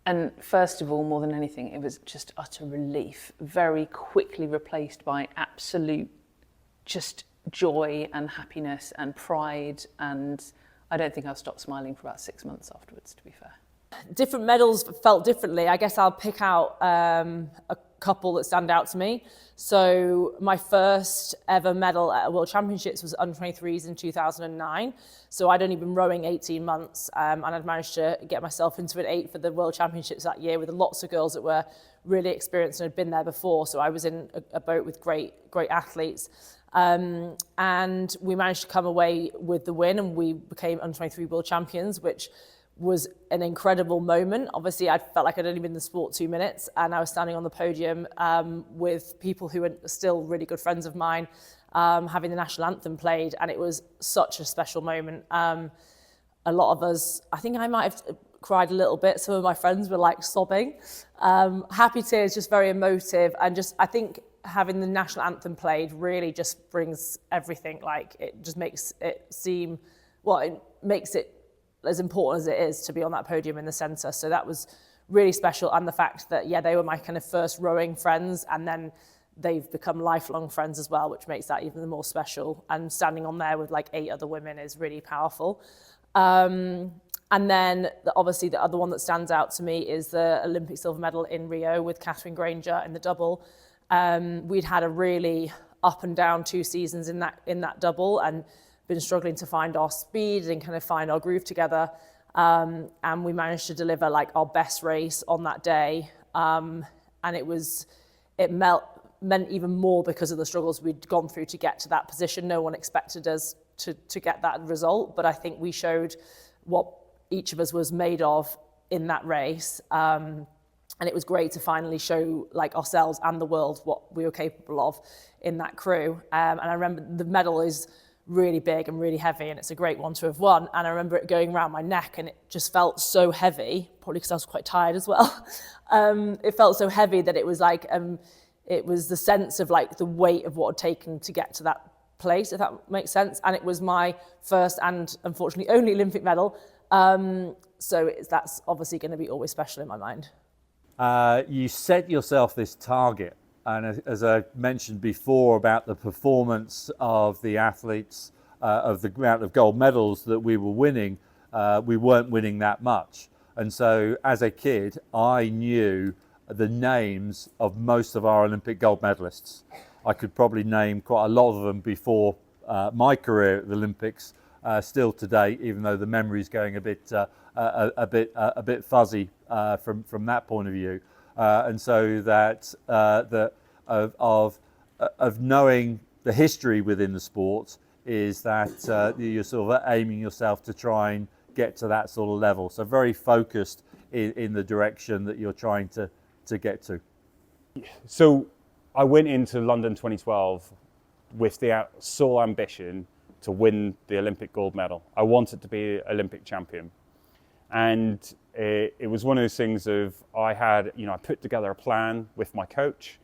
And first of all, more than anything, it was just utter relief, very quickly replaced by absolute just joy and happiness and pride. And I don't think I'll stop smiling for about 6 months afterwards, to be fair. Different medals felt differently. I guess I'll pick out a couple that stand out to me. So my first ever medal at World Championships was under 23s in 2009. So I'd only been rowing 18 months and I'd managed to get myself into an 8 for the World Championships that year with lots of girls that were really experienced and had been there before. So I was in a boat with great athletes. And we managed to come away with the win, and we became under 23 world champions, which was an incredible moment. Obviously, I felt like I'd only been in the sport 2 minutes, and I was standing on the podium with people who are still really good friends of mine, having the national anthem played, and it was such a special moment. A lot of us, I think I might have cried a little bit. Some of my friends were like sobbing. Happy tears, just very emotive, and just, I think, having the national anthem played really just brings everything, like it just makes it seem, well, it makes it as important as it is to be on that podium in the centre. So that was really special. And the fact that, yeah, they were my kind of first rowing friends, and then they've become lifelong friends as well, which makes that even more special. And standing on there with like 8 other women is really powerful. And then obviously the other one that stands out to me is the Olympic silver medal in Rio with Catherine Granger in the double. We'd had a really up and down 2 seasons in that double and been struggling to find our speed and kind of find our groove together. And we managed to deliver like our best race on that day. And it meant even more because of the struggles we'd gone through to get to that position. No one expected us to get that result, but I think we showed what each of us was made of in that race. And it was great to finally show like ourselves and the world what we were capable of in that crew. And I remember the medal is really big and really heavy, and it's a great one to have won. And I remember it going around my neck, and it just felt so heavy, probably because I was quite tired as well. It felt so heavy that it was like, it was the sense of like the weight of what had taken to get to that place, if that makes sense. And it was my first and unfortunately only Olympic medal. So that's obviously going to be always special in my mind. You set yourself this target, and as I mentioned before about the performance of the athletes, of the amount of gold medals that we were winning, we weren't winning that much. And so as a kid, I knew the names of most of our Olympic gold medalists. I could probably name quite a lot of them before my career at the Olympics, still today, even though the memory's going a bit fuzzy from that point of view. And so that of knowing the history within the sport is that you're sort of aiming yourself to try and get to that sort of level. So very focused in the direction that you're trying to get to. So I went into London 2012 with the sole ambition to win the Olympic gold medal. I wanted to be Olympic champion. And it was one of those things of, I put together a plan with my coach,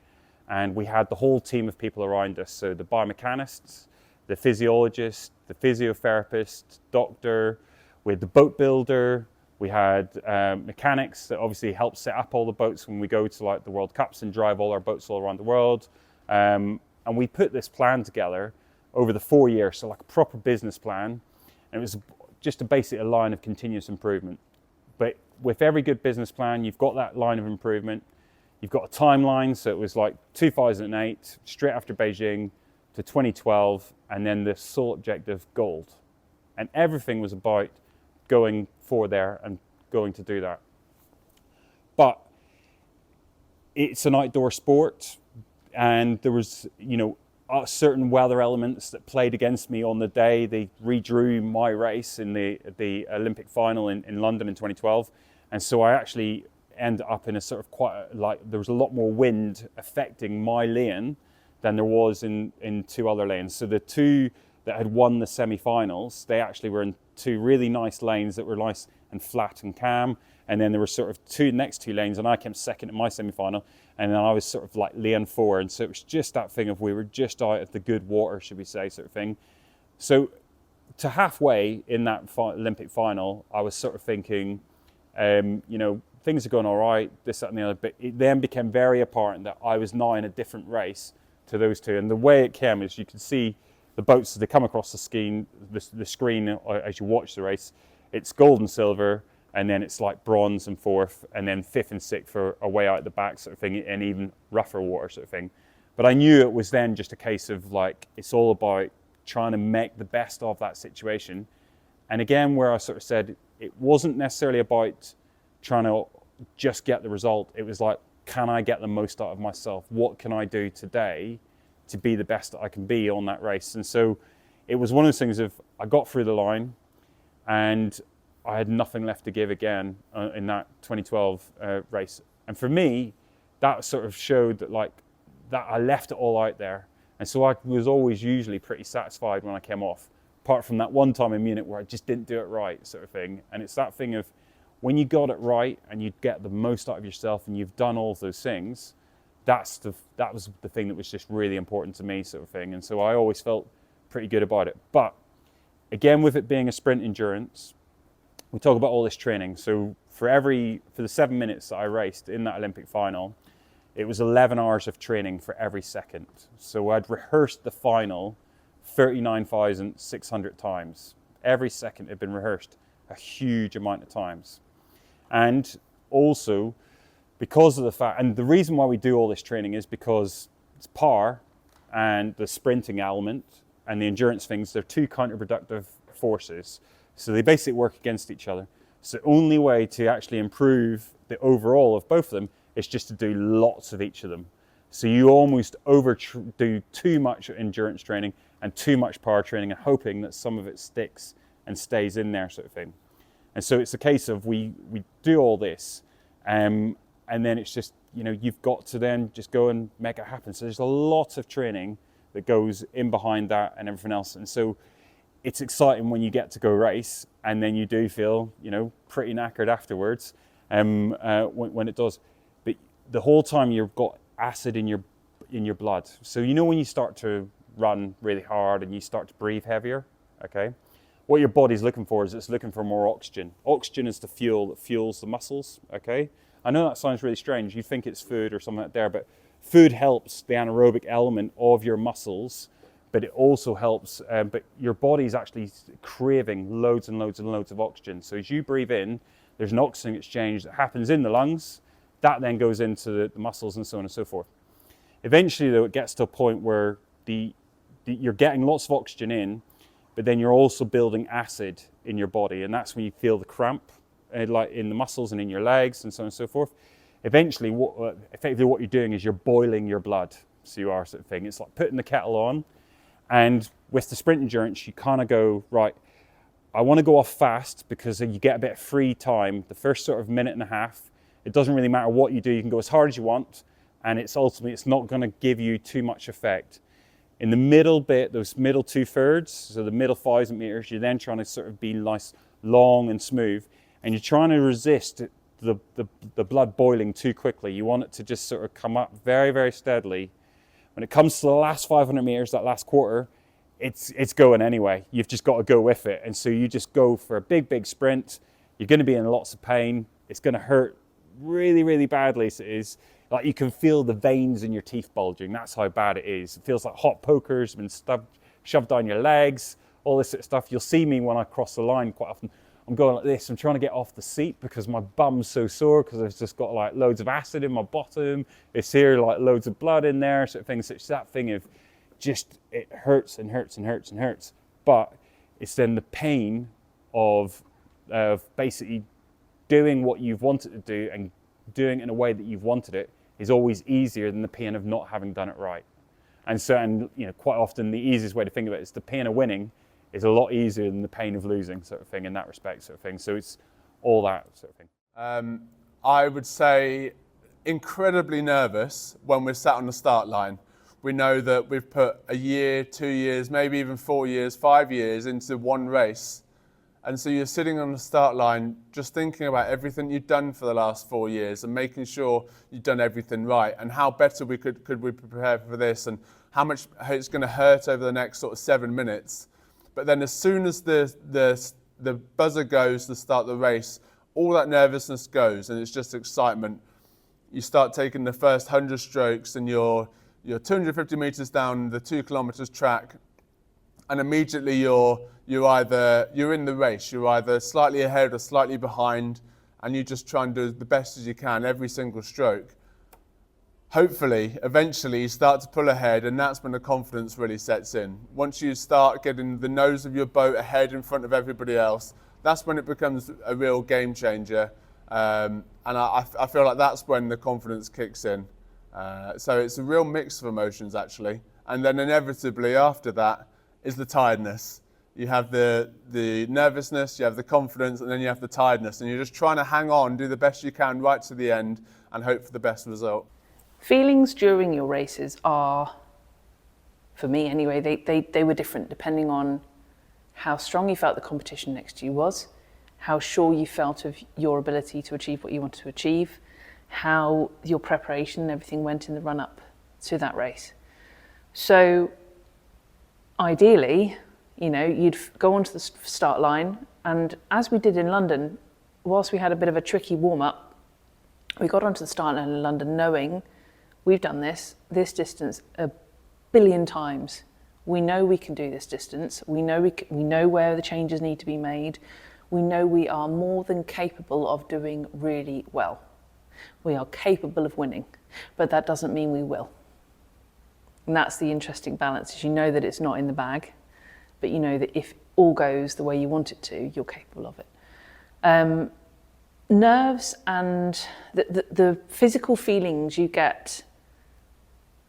and we had the whole team of people around us. So the biomechanists, the physiologist, the physiotherapist, doctor, we had the boat builder, we had mechanics that obviously help set up all the boats when we go to like the World Cups and drive all our boats all around the world. And we put this plan together over the 4 years, so like a proper business plan. And it was just a line of continuous improvement. But with every good business plan, you've got that line of improvement. You've got a timeline, so it was like 2008, straight after Beijing, to 2012, and then the sole objective, gold. And everything was about going for there and going to do that. But it's an outdoor sport, and there was, certain weather elements that played against me on the day. They redrew my race in the Olympic final in London in 2012. And so I actually ended up in a sort of there was a lot more wind affecting my lane than there was in 2 other lanes. So the 2 that had won the semi-finals, they actually were in 2 really nice lanes that were nice and flat and calm. And then there were sort of next 2 lanes, and I came second in my semi-final, and then I was sort of like lane 4. And so it was just that thing of, we were just out of the good water, should we say, sort of thing. So to halfway in that Olympic final, I was sort of thinking, things are going all right, this, that, and the other. But it then became very apparent that I was now in a different race to those 2. And the way it came is, you could see the boats as they come across the screen as you watch the race. It's gold and silver, and then it's like bronze and 4th, and then 5th and 6th are way out the back, sort of thing, and even rougher water, sort of thing. But I knew it was then just a case of like, it's all about trying to make the best of that situation. And again, where I sort of said, it wasn't necessarily about trying to just get the result. It was like, can I get the most out of myself? What can I do today to be the best that I can be on that race? And so it was one of those things of, I got through the line, and I had nothing left to give again in that 2012 race. And for me, that sort of showed that I left it all out there. And so I was always usually pretty satisfied when I came off, apart from that one time in Munich where I just didn't do it right, sort of thing. And it's that thing of, when you got it right and you get the most out of yourself and you've done all of those things, that was the thing that was just really important to me, sort of thing. And so I always felt pretty good about it. But again, with it being a sprint endurance, we talk about all this training. So for the 7 minutes that I raced in that Olympic final, it was 11 hours of training for every second. So I'd rehearsed the final 39,600 times. Every second had been rehearsed a huge amount of times. And also, because of the fact, and the reason why we do all this training is because it's power and the sprinting element and the endurance things, they're two counterproductive forces. So they basically work against each other. So the only way to actually improve the overall of both of them is just to do lots of each of them. So you almost do too much endurance training and too much power training and hoping that some of it sticks and stays in there, sort of thing. And so it's a case of we do all this, and then it's just, you know, you've got to then just go and make it happen. So there's a lot of training that goes in behind that and everything else. And so it's exciting when you get to go race, and then you do feel, you know, pretty knackered afterwards when it does. But the whole time you've got acid in your blood. So you know when you start to run really hard and you start to breathe heavier, okay? What your body's looking for is it's looking for more oxygen. Oxygen is the fuel that fuels the muscles, okay? I know that sounds really strange. You think it's food or something like that, but food helps the anaerobic element of your muscles, but it also helps, but your body's actually craving loads and loads and loads of oxygen. So as you breathe in, there's an oxygen exchange that happens in the lungs, that then goes into the muscles and so on and so forth. Eventually though, it gets to a point where you're getting lots of oxygen in, but then you're also building acid in your body, and that's when you feel the cramp, like in the muscles and in your legs and so on and so forth. Eventually, effectively what you're doing is you're boiling your blood, so you are, sort of thing. It's like putting the kettle on, and with the sprint endurance, you kind of go, right, I want to go off fast because you get a bit of free time. The first sort of minute and a half, it doesn't really matter what you do. You can go as hard as you want, and it's not going to give you too much effect. In the middle bit, those middle 2/3, so the middle 1,000 meters, you're then trying to sort of be nice, long and smooth, and you're trying to resist the blood boiling too quickly. You want it to just sort of come up very, very steadily. When it comes to the last 500 meters, that last quarter, it's going anyway. You've just got to go with it. And so you just go for a big, big sprint. You're going to be in lots of pain. It's going to hurt really, really badly. So it is. Like you can feel the veins in your teeth bulging. That's how bad it is. It feels like hot pokers have been shoved down your legs, all this sort of stuff. You'll see me when I cross the line quite often. I'm going like this. I'm trying to get off the seat because my bum's so sore because I've just got like loads of acid in my bottom. It's here like loads of blood in there, sort of thing. So it's that thing of just, it hurts and hurts and hurts and hurts. But it's then the pain of basically doing what you've wanted to do and doing it in a way that you've wanted it is always easier than the pain of not having done it right. And so, and you know, quite often the easiest way to think of it is the pain of winning is a lot easier than the pain of losing, sort of thing, in that respect, sort of thing. So it's all that sort of thing. I would say incredibly nervous when we're sat on the start line. We know that we've put a year, 2 years, maybe even 4 years, 5 years into one race. And so you're sitting on the start line just thinking about everything you've done for the last 4 years and making sure you've done everything right and how better we could we prepare for this and how much it's going to hurt over the next sort of 7 minutes. But then as soon as the buzzer goes to start the race, all that nervousness goes and it's just excitement. You start taking the first 100 strokes and you're 250 meters down the 2 kilometers track, and immediately you're in the race. You're either slightly ahead or slightly behind, and you just try and do the best as you can every single stroke. Hopefully, eventually you start to pull ahead, and that's when the confidence really sets in. Once you start getting the nose of your boat ahead in front of everybody else, that's when it becomes a real game changer. And I feel like that's when the confidence kicks in. So it's a real mix of emotions, actually. And then inevitably after that is the tiredness. You have the nervousness, you have the confidence, and then you have the tiredness. And you're just trying to hang on, do the best you can right to the end, and hope for the best result. Feelings during your races are, for me anyway, they were different depending on how strong you felt the competition next to you was, how sure you felt of your ability to achieve what you wanted to achieve, how your preparation and everything went in the run-up to that race. So ideally, you know, you'd go onto the start line, and as we did in London, whilst we had a bit of a tricky warm-up, we got onto the start line in London knowing we've done this distance a billion times. We know we can do this distance. We know we know where the changes need to be made. We know we are more than capable of doing really well. We are capable of winning, but that doesn't mean we will. And that's the interesting balance, is you know that it's not in the bag, but you know that if all goes the way you want it to, you're capable of it. Nerves and the physical feelings you get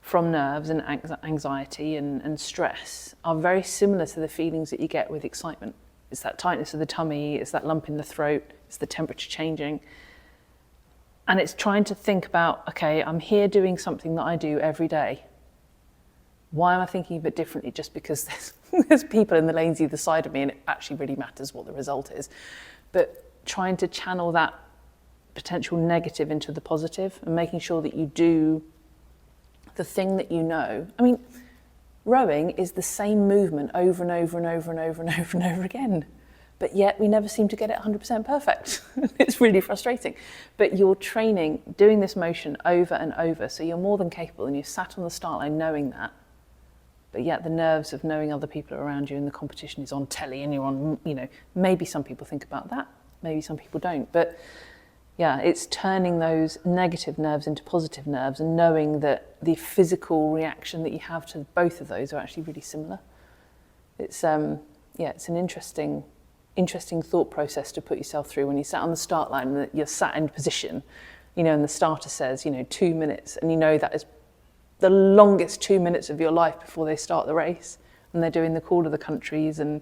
from nerves and anxiety and stress are very similar to the feelings that you get with excitement. It's that tightness of the tummy, it's that lump in the throat, it's the temperature changing. And it's trying to think about, okay, I'm here doing something that I do every day. Why am I thinking of it differently just because there's people in the lanes either side of me and it actually really matters what the result is. But trying to channel that potential negative into the positive and making sure that you do the thing that you know. I mean, rowing is the same movement over and over and over and over and over and over again. But yet we never seem to get it 100% perfect. It's really frustrating. But you're training, doing this motion over and over, so you're more than capable and you're sat on the start line knowing that. But yet the nerves of knowing other people are around you and the competition is on telly and you're on, you know, maybe some people think about that, maybe some people don't. But yeah, it's turning those negative nerves into positive nerves and knowing that the physical reaction that you have to both of those are actually really similar. It's it's an interesting thought process to put yourself through when you sat on the start line and you're sat in position, you know, and the starter says, 2 minutes, and you know that is the longest 2 minutes of your life before they start the race, and they're doing the call of the countries and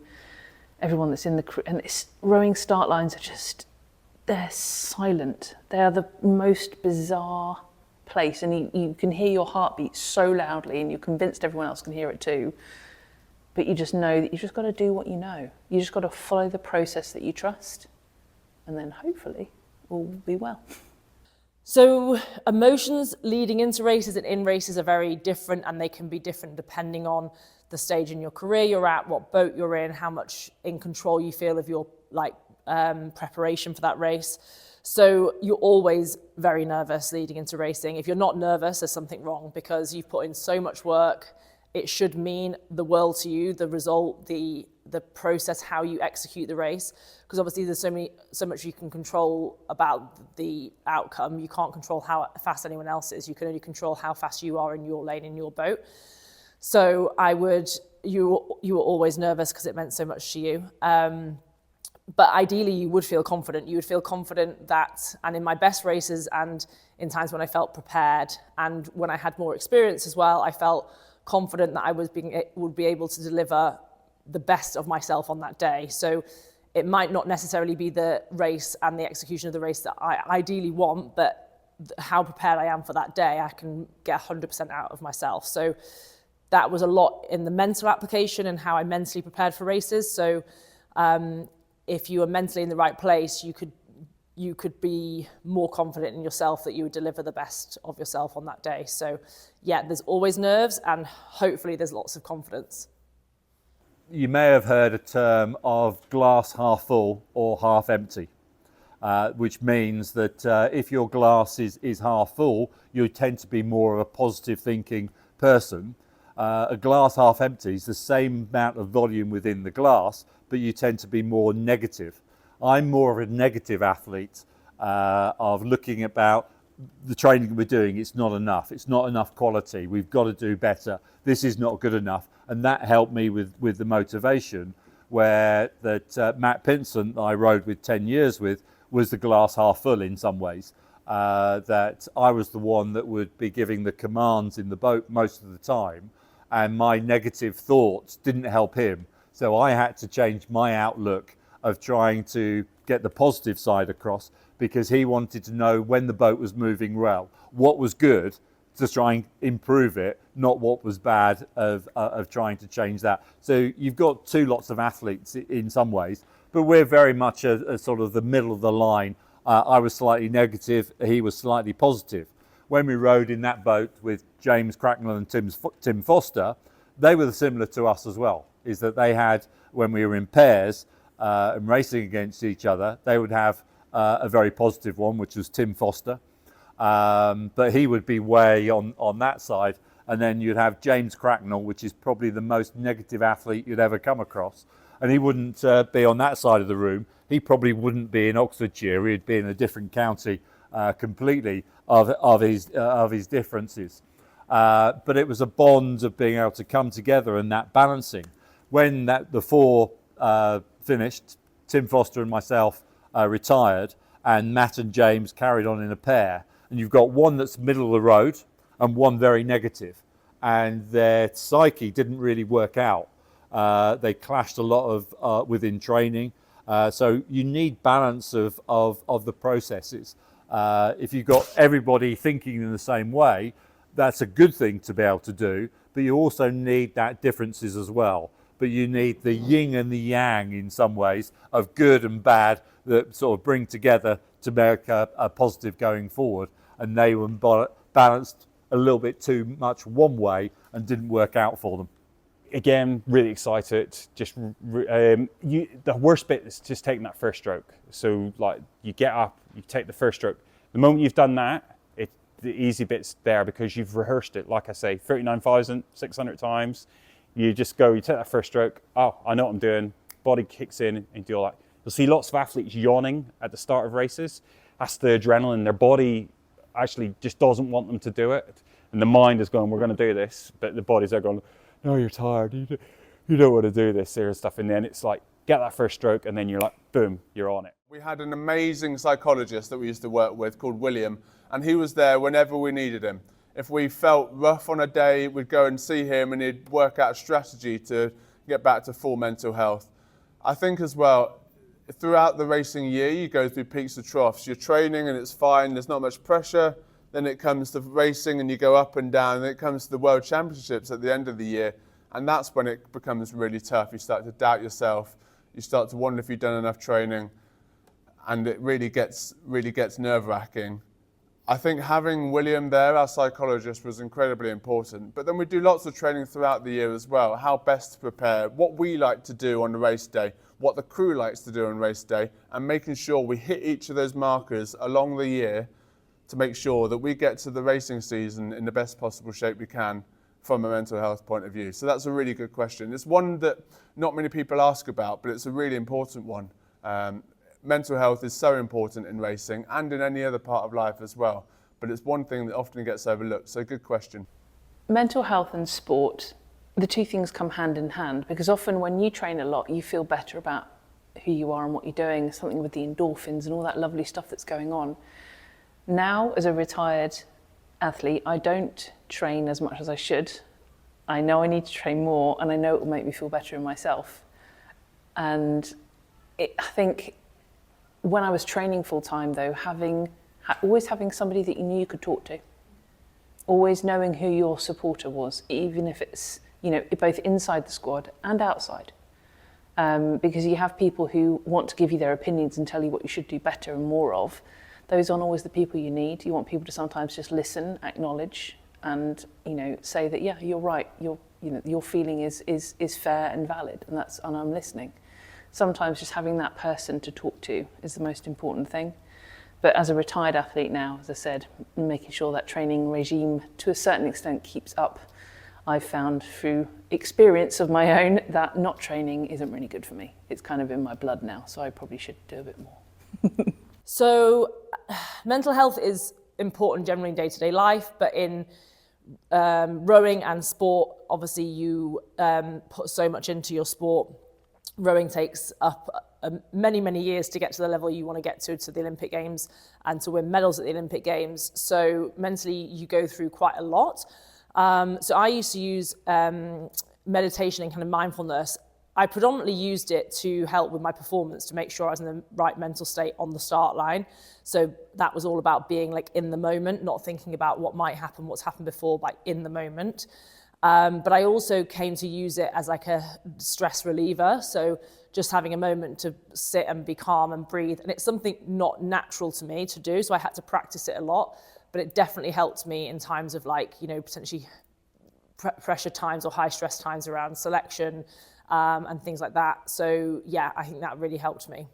everyone that's in the and it's rowing start lines are just, they're silent. They are the most bizarre place, and you can hear your heartbeat so loudly and you're convinced everyone else can hear it too. But you just know that you just got to do what you know. You just got to follow the process that you trust, and then hopefully all will be well. So emotions leading into races and in races are very different, and they can be different depending on the stage in your career you're at, what boat you're in, how much in control you feel of your preparation for that race. So you're always very nervous leading into racing. If you're not nervous, there's something wrong, because you've put in so much work. It should mean the world to you, the result, the process, how you execute the race. Because obviously there's so much you can control about the outcome. You can't control how fast anyone else is. You can only control how fast you are in your lane, in your boat. So you were always nervous because it meant so much to you. But ideally you would feel confident. You would feel confident that, and in my best races and in times when I felt prepared and when I had more experience as well, I felt confident that I would be able to deliver the best of myself on that day. So it might not necessarily be the race and the execution of the race that I ideally want, but how prepared I am for that day, I can get 100% out of myself. So that was a lot in the mental application and how I mentally prepared for races. So if you were mentally in the right place, you could be more confident in yourself that you would deliver the best of yourself on that day. So yeah, there's always nerves, and hopefully there's lots of confidence. You may have heard a term of glass half full or half empty, which means that if your glass is half full, you tend to be more of a positive thinking person. A glass half empty is the same amount of volume within the glass, but you tend to be more negative. I'm more of a negative athlete of looking about the training we're doing. It's not enough. It's not enough quality. We've got to do better. This is not good enough. And that helped me with the motivation, where that Matt Pinson, that I rowed with 10 years with, was the glass half full in some ways. That I was the one that would be giving the commands in the boat most of the time, and my negative thoughts didn't help him. So I had to change my outlook of trying to get the positive side across, because he wanted to know when the boat was moving well, what was good to try and improve it, not what was bad of trying to change that. So you've got two lots of athletes in some ways, but we're very much a sort of the middle of the line. I was slightly negative, he was slightly positive. When we rowed in that boat with James Cracknell and Tim Foster, they were similar to us as well, is that they had, when we were in pairs and racing against each other, they would have a very positive one, which was Tim Foster. but he would be way on that side. And then you'd have James Cracknell, which is probably the most negative athlete you'd ever come across. And he wouldn't be on that side of the room. He probably wouldn't be in Oxfordshire. He'd be in a different county completely of his differences. But it was a bond of being able to come together and that balancing. When the four finished, Tim Foster and myself retired, and Matt and James carried on in a pair. And you've got one that's middle of the road and one very negative. And their psyche didn't really work out. They clashed a lot of within training. So you need balance of the processes. If you've got everybody thinking in the same way, that's a good thing to be able to do, but you also need that differences as well. But you need the yin and the yang in some ways of good and bad that sort of bring together to make a positive going forward. And they were balanced a little bit too much one way and didn't work out for them. Again, really excited. Just the worst bit is just taking that first stroke. So like you get up, you take the first stroke. The moment you've done that, the easy bit's there because you've rehearsed it. Like I say, 39,600 times. You just go, you take that first stroke. Oh, I know what I'm doing. Body kicks in and you do all that. You'll see lots of athletes yawning at the start of races. That's the adrenaline. Their body actually just doesn't want them to do it. And the mind is going, we're going to do this. But the body's there going, no, you're tired. You don't want to do this serious stuff. And then it's like, get that first stroke and then you're like, boom, you're on it. We had an amazing psychologist that we used to work with called William, and he was there whenever we needed him. If we felt rough on a day, we'd go and see him and he'd work out a strategy to get back to full mental health. I think as well, throughout the racing year, you go through peaks and troughs. You're training and it's fine, there's not much pressure. Then it comes to racing and you go up and down. Then it comes to the World Championships at the end of the year. And that's when it becomes really tough. You start to doubt yourself. You start to wonder if you've done enough training. And it really gets nerve-wracking. I think having William there, our psychologist, was incredibly important. But then we do lots of training throughout the year as well. How best to prepare, what we like to do on the race day, what the crew likes to do on race day, and making sure we hit each of those markers along the year to make sure that we get to the racing season in the best possible shape we can from a mental health point of view. So that's a really good question. It's one that not many people ask about, but it's a really important one. Mental health is so important in racing and in any other part of life as well, but it's one thing that often gets overlooked. So good question. Mental health and sport, the two things come hand in hand, because often when you train a lot, you feel better about who you are and what you're doing, something with the endorphins and all that lovely stuff that's going on. Now, as a retired athlete, I don't train as much as I should. I know I need to train more, and I know it will make me feel better in myself. And I think when I was training full time though, always having somebody that you knew you could talk to, always knowing who your supporter was, even if it's, both inside the squad and outside. Because you have people who want to give you their opinions and tell you what you should do better and more of. Those aren't always the people you need. You want people to sometimes just listen, acknowledge, and say that, yeah, you're right. Your feeling is fair and valid, and I'm listening. Sometimes just having that person to talk to is the most important thing. But as a retired athlete now, as I said, making sure that training regime to a certain extent keeps up, I've found through experience of my own that not training isn't really good for me. It's kind of in my blood now, so I probably should do a bit more. So mental health is important generally in day-to-day life, but in rowing and sport, obviously you put so much into your sport. Rowing takes up many, many years to get to the level you want to get to the Olympic Games and to win medals at the Olympic Games. So mentally, you go through quite a lot. So I used to use meditation and kind of mindfulness. I predominantly used it to help with my performance, to make sure I was in the right mental state on the start line. So that was all about being like in the moment, not thinking about what might happen, what's happened before, like in the moment. But I also came to use it as like a stress reliever. So just having a moment to sit and be calm and breathe. And it's something not natural to me to do. So I had to practice it a lot, but it definitely helped me in times of like, potentially pressure times or high stress times around selection and things like that. So yeah, I think that really helped me.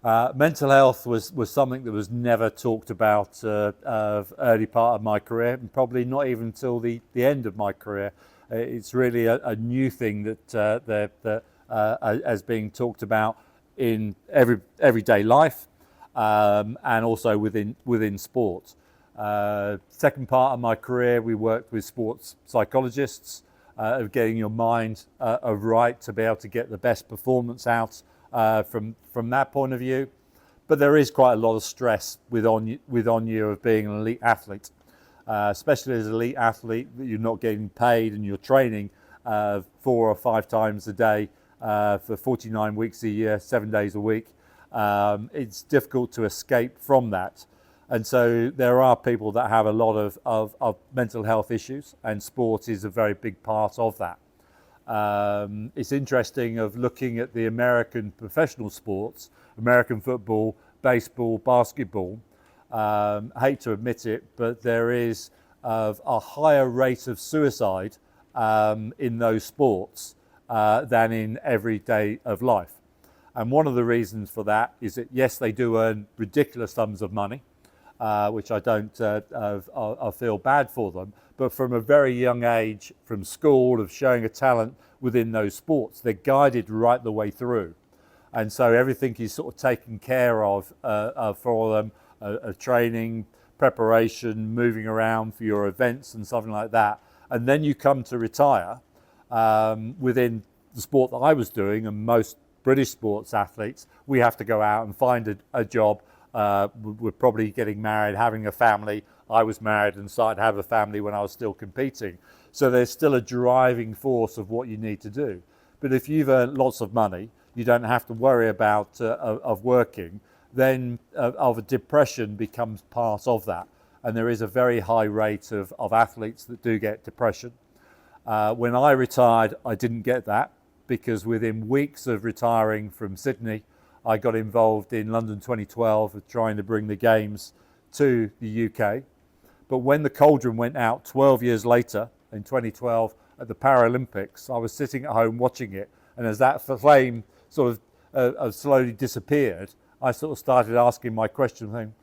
Mental health was something that was never talked about of early part of my career, and probably not even until the end of my career. It's really a new thing that as being talked about in everyday life, and also within sport. Second part of my career, we worked with sports psychologists of getting your mind right to be able to get the best performance out from that point of view. But there is quite a lot of stress on you of being an elite athlete, especially as an elite athlete that you're not getting paid and you're training 4 or 5 times a day for 49 weeks a year, 7 days a week. It's difficult to escape from that. And so there are people that have a lot of mental health issues, and sport is a very big part of that. It's interesting of looking at the American professional sports, American football, baseball, basketball. Hate to admit it, but there is a higher rate of suicide in those sports than in every day of life. And one of the reasons for that is that, yes, they do earn ridiculous sums of money, which I don't I feel bad for them. But from a very young age, from school, of showing a talent within those sports, they're guided right the way through. And so everything is sort of taken care of for them, training, preparation, moving around for your events and something like that. And then you come to retire within the sport that I was doing, and most British sports athletes, we have to go out and find a job. We're probably getting married, having a family. I was married and started to have a family when I was still competing. So there's still a driving force of what you need to do. But if you've earned lots of money, you don't have to worry about of working, then of a depression becomes part of that. And there is a very high rate of athletes that do get depression. When I retired, I didn't get that, because within weeks of retiring from Sydney, I got involved in London 2012 of trying to bring the games to the UK. But when the cauldron went out 12 years later, in 2012, at the Paralympics, I was sitting at home watching it, and as that flame sort of slowly disappeared, I sort of started asking my question, saying,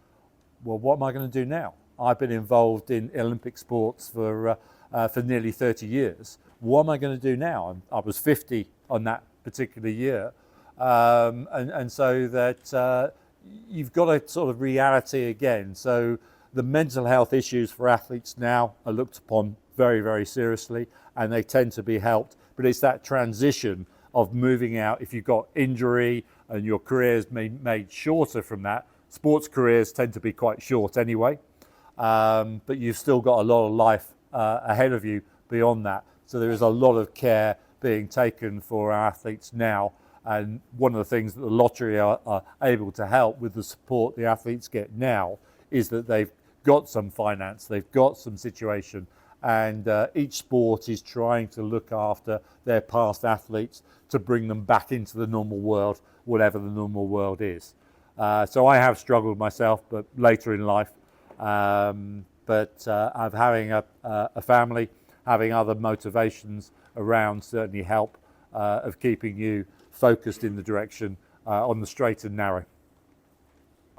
well, what am I going to do now? I've been involved in Olympic sports for nearly 30 years. What am I going to do now? I was 50 on that particular year. And so that you've got a sort of reality again. So the mental health issues for athletes now are looked upon very, very seriously, and they tend to be helped. But it's that transition of moving out. If you've got injury and your career's made shorter from that, sports careers tend to be quite short anyway. But you've still got a lot of life ahead of you beyond that. So there is a lot of care being taken for our athletes now. And one of the things that the lottery are able to help with the support the athletes get now is that they've got some finance, they've got some situation, and each sport is trying to look after their past athletes to bring them back into the normal world, whatever the normal world is. So I have struggled myself, but later in life. But of having a family, having other motivations around certainly help of keeping you focused in the direction on the straight and narrow.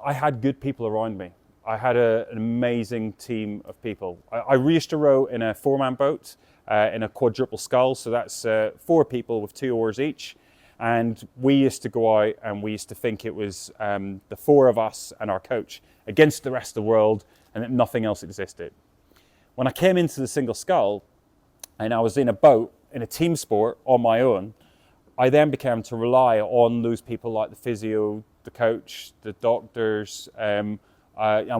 I had good people around me. I had an amazing team of people. I used to row in a 4-man boat in a quadruple scull, so that's 4 people with 2 oars each. And we used to go out and we used to think it was the 4 of us and our coach against the rest of the world, and that nothing else existed. When I came into the single scull and I was in a boat, in a team sport on my own, I then began to rely on those people like the physio, the coach, the doctors, and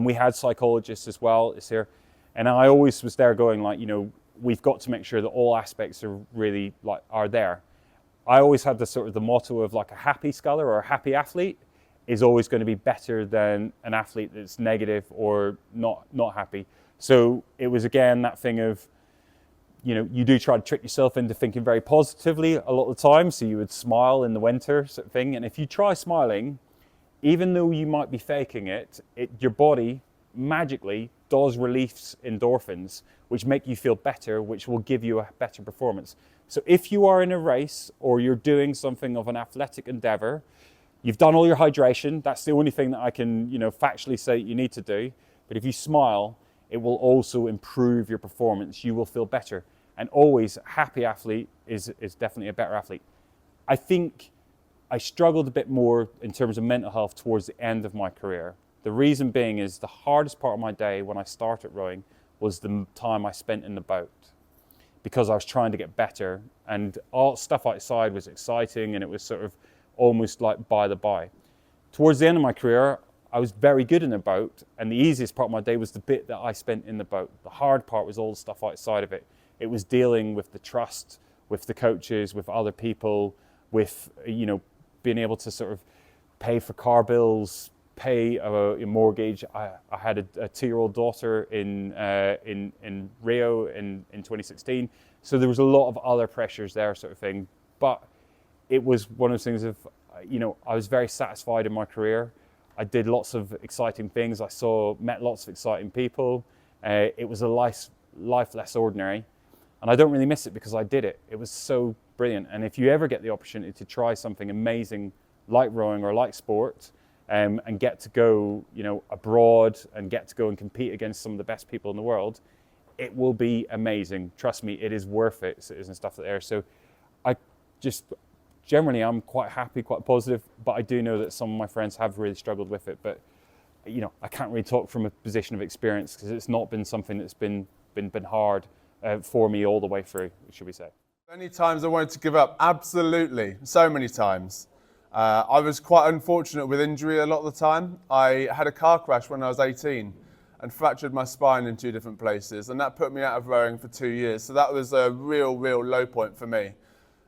we had psychologists as well. It's here, and I always was there going like, you know, we've got to make sure that all aspects are really are there. I always had the motto of like a happy sculler or a happy athlete is always going to be better than an athlete that's negative or not happy. So it was again that thing of, you know, you do try to trick yourself into thinking very positively a lot of the time. So you would smile in the winter sort of thing. And if you try smiling, even though you might be faking it, your body magically does release endorphins, which make you feel better, which will give you a better performance. So if you are in a race or you're doing something of an athletic endeavor, You've done all your hydration. That's the only thing that I can, factually say you need to do. But if you smile, it will also improve your performance. You will feel better. And always, a happy athlete is definitely a better athlete. I think I struggled a bit more in terms of mental health towards the end of my career. The reason being is the hardest part of my day when I started rowing was the time I spent in the boat, because I was trying to get better, and all stuff outside was exciting and it was sort of almost like by the by. Towards the end of my career, I was very good in the boat, and the easiest part of my day was the bit that I spent in the boat. The hard part was all the stuff outside of it. It was dealing with the trust, with the coaches, with other people, with, being able to sort of pay for car bills, pay a mortgage. I had a 2-year-old daughter in Rio in 2016. So there was a lot of other pressures there, sort of thing. But it was one of those things of, I was very satisfied in my career. I did lots of exciting things. I met lots of exciting people. It was a life less ordinary. And I don't really miss it because I did it. It was so brilliant. And if you ever get the opportunity to try something amazing like rowing or like sport, and get to go, abroad and get to go and compete against some of the best people in the world, it will be amazing. Trust me, it is worth it. So it is and stuff there. So I just, generally, I'm quite happy, quite positive, but I do know that some of my friends have really struggled with it. But, I can't really talk from a position of experience because it's not been something that's been hard for me all the way through, should we say. Many times I wanted to give up, absolutely, so many times. I was quite unfortunate with injury a lot of the time. I had a car crash when I was 18 and fractured my spine in 2 different places, and that put me out of rowing for 2 years. So that was a real low point for me.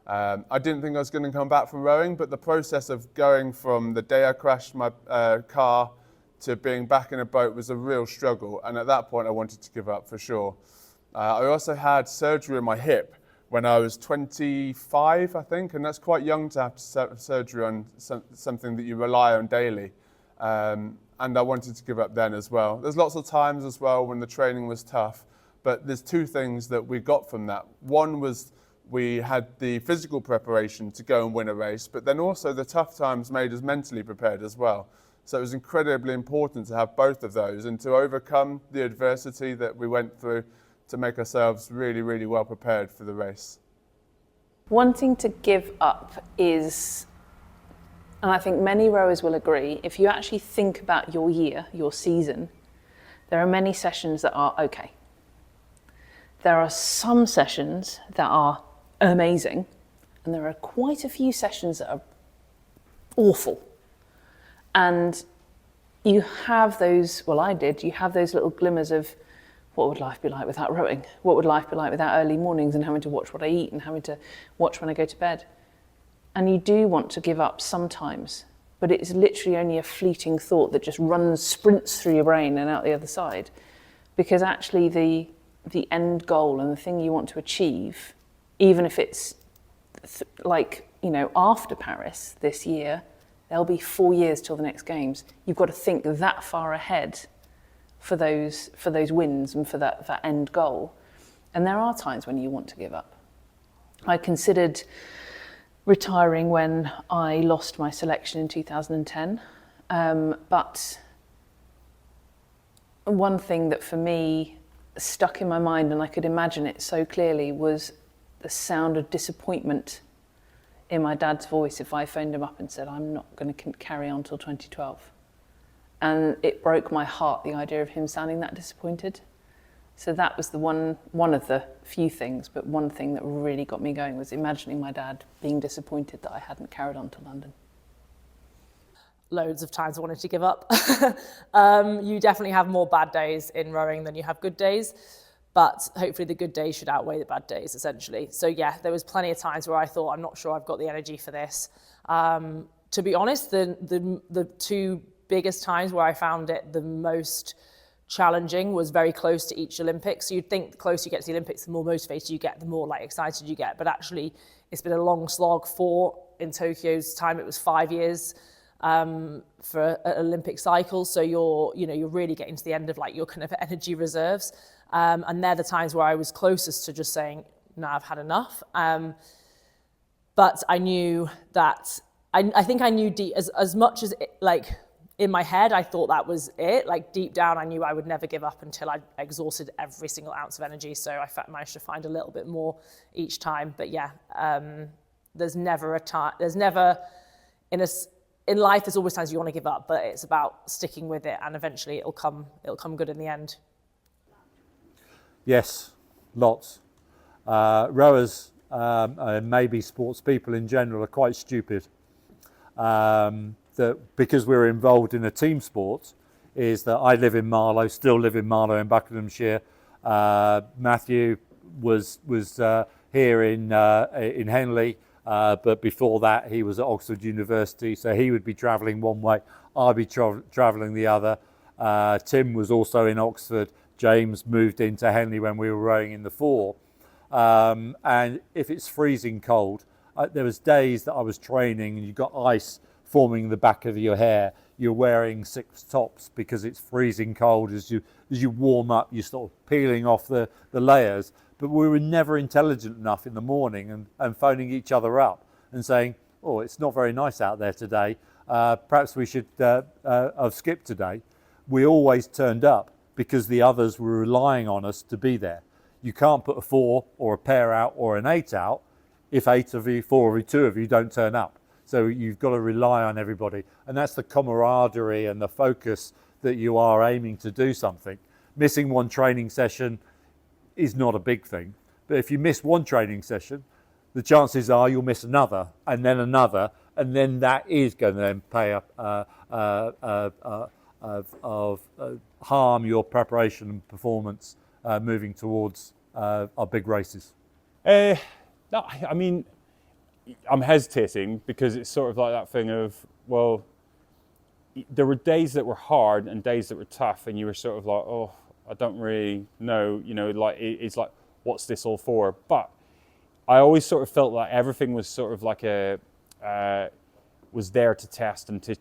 I didn't think I was going to come back from rowing, but the process of going from the day I crashed my car to being back in a boat was a real struggle. And at that point, I wanted to give up for sure. I also had surgery in my hip when I was 25, I think, and that's quite young to have surgery on something that you rely on daily. And I wanted to give up then as well. There's lots of times as well when the training was tough, but there's 2 things that we got from that. One was we had the physical preparation to go and win a race, but then also the tough times made us mentally prepared as well. So it was incredibly important to have both of those and to overcome the adversity that we went through to make ourselves really well prepared for the race. Wanting to give up is, and I think many rowers will agree, if you actually think about your year, your season, there are many sessions that are okay. There are some sessions that are amazing, and there are quite a few sessions that are awful. And you have those, well I did, you have those little glimmers of, what would life be like without rowing? What would life be like without early mornings and having to watch what I eat and having to watch when I go to bed? And you do want to give up sometimes, but it's literally only a fleeting thought that just sprints through your brain and out the other side. Because actually the end goal and the thing you want to achieve, even if it's after Paris this year, there'll be 4 years till the next games. You've got to think that far ahead for those wins and for that end goal. And there are times when you want to give up. I considered retiring when I lost my selection in 2010, but one thing that for me stuck in my mind, and I could imagine it so clearly, was the sound of disappointment in my dad's voice if I phoned him up and said, I'm not going to carry on till 2012. And it broke my heart, the idea of him sounding that disappointed. So that was the one of the few things, but one thing that really got me going was imagining my dad being disappointed that I hadn't carried on to London. Loads of times I wanted to give up. You definitely have more bad days in rowing than you have good days, but hopefully the good days should outweigh the bad days, essentially. So yeah, there was plenty of times where I thought, I'm not sure I've got the energy for this. To be honest, the 2 biggest times where I found it the most challenging was very close to each Olympics. So you'd think the closer you get to the Olympics, the more motivated you get, the more excited you get. But actually, it's been a long slog. In Tokyo's time, it was 5 years for an Olympic cycle. So you're really getting to the end of your kind of energy reserves. And they're the times where I was closest to just saying, no, I've had enough. But I knew that I think I knew deep, as much as like in my head, I thought that was it. Like deep down, I knew I would never give up until I exhausted every single ounce of energy. So I managed to find a little bit more each time. But yeah, there's never a time, there's never, in life, there's always times you want to give up, but it's about sticking with it, and eventually it'll come good in the end. Yes, lots. Rowers, and maybe sports people in general, are quite stupid. That because we're involved in a team sport, is that I live in Marlow, still live in Marlow in Buckinghamshire. Matthew was here in Henley, but before that he was at Oxford University, so he would be travelling one way, I'd be travelling the other. Tim was also in Oxford. James moved into Henley when we were rowing in the four. And if it's freezing cold, there was days that I was training and you got ice forming the back of your hair. You're wearing 6 tops because it's freezing cold. As you warm up, you're sort of peeling off the layers. But we were never intelligent enough in the morning and phoning each other up and saying, oh, it's not very nice out there today. Perhaps we should have skipped today. We always turned up because the others were relying on us to be there. You can't put a 4 or a pair out or an 8 out if 8 of you, 4 of you, 2 of you don't turn up. So you've got to rely on everybody. And that's the camaraderie and the focus that you are aiming to do something. Missing one training session is not a big thing. But if you miss one training session, the chances are you'll miss another, and then that is going to then pay harm your preparation and performance moving towards our big races. No, I mean, I'm hesitating because it's sort of like that thing of, well, there were days that were hard and days that were tough, and you were sort of like, oh, I don't really know, like it's like, what's this all for? But I always sort of felt like everything was sort of like was there to test and to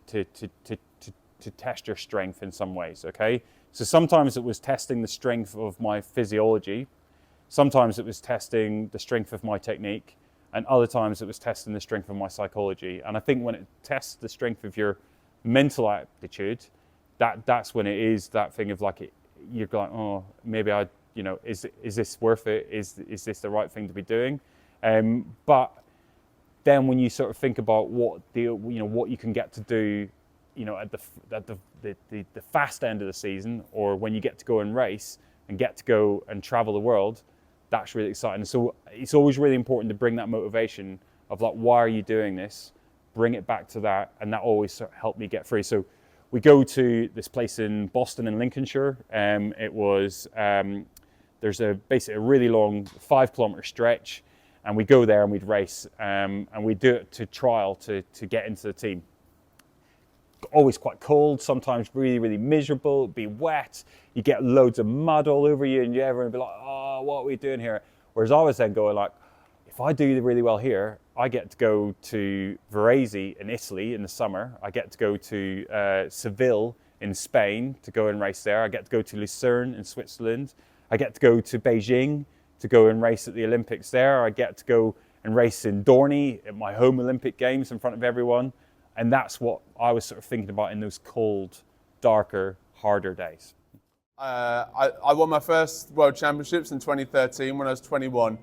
test your strength in some ways, okay? So sometimes it was testing the strength of my physiology, sometimes it was testing the strength of my technique, and other times it was testing the strength of my psychology. And I think when it tests the strength of your mental aptitude, that's when it is that thing of like, you're going, oh, maybe is this worth it? Is this the right thing to be doing? But then when you sort of think about what you can get to do, at the fast end of the season, or when you get to go and race and get to go and travel the world, that's really exciting. So it's always really important to bring that motivation of like, why are you doing this? Bring it back to that, and that always sort of helped me get through. So we go to this place in Boston in Lincolnshire. It was there's basically a really long 5-kilometer stretch, and we go there and we'd race, and we do it to trial to get into the team. Always quite cold, sometimes really, really miserable, it'd be wet, you get loads of mud all over you, and everyone would be like, oh, what are we doing here? Whereas I was then going like, if I do really well here, I get to go to Varese in Italy in the summer, I get to go to Seville in Spain to go and race there, I get to go to Lucerne in Switzerland, I get to go to Beijing to go and race at the Olympics there, I get to go and race in Dorney at my home Olympic Games in front of everyone. And that's what I was sort of thinking about in those cold, darker, harder days. I won my first World Championships in 2013 when I was 21,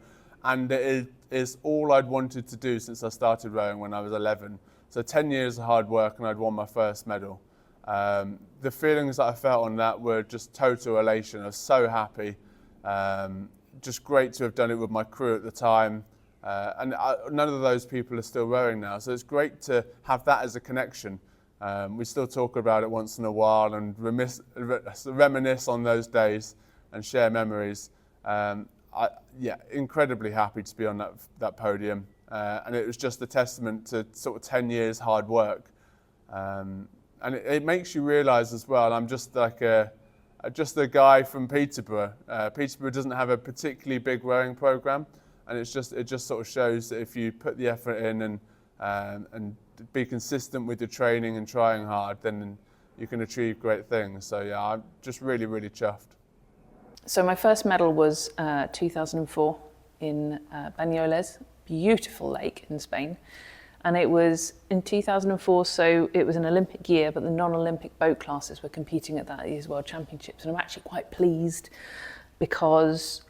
and it is all I'd wanted to do since I started rowing when I was 11. So 10 years of hard work, and I'd won my first medal. The feelings that I felt on that were just total elation. I was so happy. Just great to have done it with my crew at the time. None of those people are still rowing now, so it's great to have that as a connection. We still talk about it once in a while and reminisce on those days and share memories. Incredibly happy to be on that podium, and it was just a testament to sort of 10 years hard work. And it makes you realise as well, I'm just like just a guy from Peterborough. Peterborough doesn't have a particularly big rowing programme. And it just sort of shows that if you put the effort in and be consistent with your training and trying hard, then you can achieve great things. So yeah, I'm just really, really chuffed. So my first medal was 2004 in Banyoles, beautiful lake in Spain. And it was in 2004, so it was an Olympic year, but the non-Olympic boat classes were competing at that year's World Championships. And I'm actually quite pleased because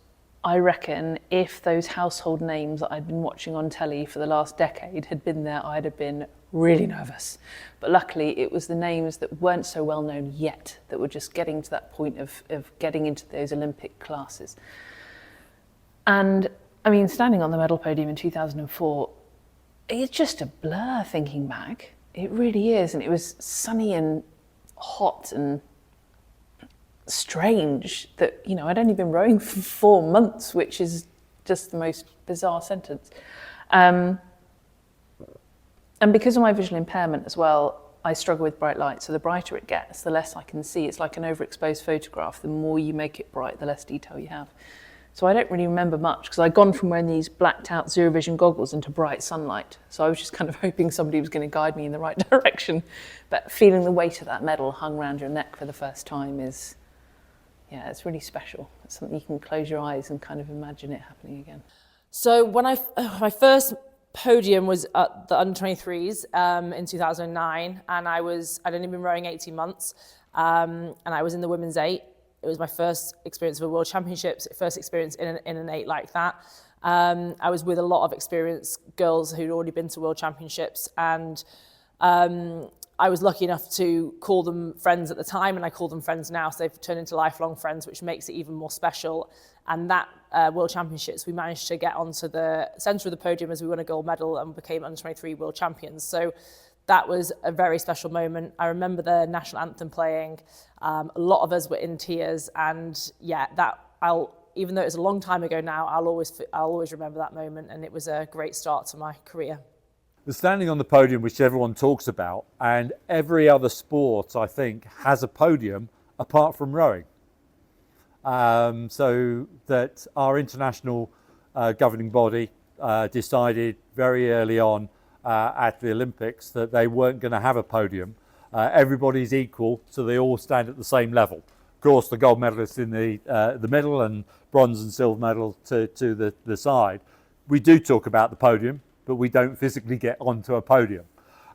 I reckon if those household names that I'd been watching on telly for the last decade had been there, I'd have been really nervous. But luckily, it was the names that weren't so well known yet that were just getting to that point of getting into those Olympic classes. And I mean, standing on the medal podium in 2004, it's just a blur thinking back. It really is. And it was sunny and hot and strange that, you know, I'd only been rowing for 4 months, which is just the most bizarre sentence. And because of my visual impairment as well, I struggle with bright light. So the brighter it gets, the less I can see. It's like an overexposed photograph. The more you make it bright, the less detail you have. So I don't really remember much because I'd gone from wearing these blacked out zero vision goggles into bright sunlight. So I was just kind of hoping somebody was going to guide me in the right direction. But feeling the weight of that medal hung around your neck for the first time is, yeah, it's really special. It's something you can close your eyes and kind of imagine it happening again. So when my first podium was at the under-23s in 2009, and I'd only been rowing 18 months, and I was in the women's 8. It was my first experience of a World Championships, first experience in an 8 like that. I was with a lot of experienced girls who'd already been to World Championships, and I was lucky enough to call them friends at the time, and I call them friends now, so they've turned into lifelong friends, which makes it even more special. And that World Championships, we managed to get onto the centre of the podium as we won a gold medal and became under-23 world champions. So that was a very special moment. I remember the national anthem playing. A lot of us were in tears, and yeah, even though it's a long time ago now, I'll always remember that moment, and it was a great start to my career. The standing on the podium, which everyone talks about, and every other sport, I think, has a podium apart from rowing. So that our international governing body decided very early on at the Olympics that they weren't going to have a podium. Everybody's equal, so they all stand at the same level. Of course, the gold medalists in the middle and bronze and silver medal to the side. We do talk about the podium, but we don't physically get onto a podium.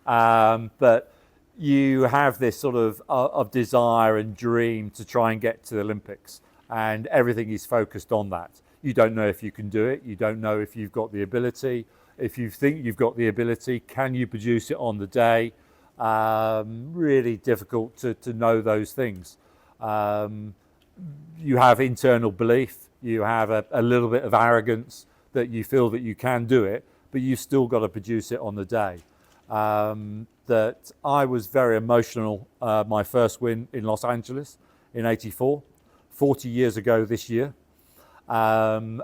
But you have this sort of desire and dream to try and get to the Olympics, and everything is focused on that. You don't know if you can do it. You don't know if you've got the ability. If you think you've got the ability, can you produce it on the day? Really difficult to know those things. You have internal belief. You have a little bit of arrogance that you feel that you can do it, but you've still got to produce it on the day. That I was very emotional, my first win in Los Angeles in '84, 40 years ago this year. And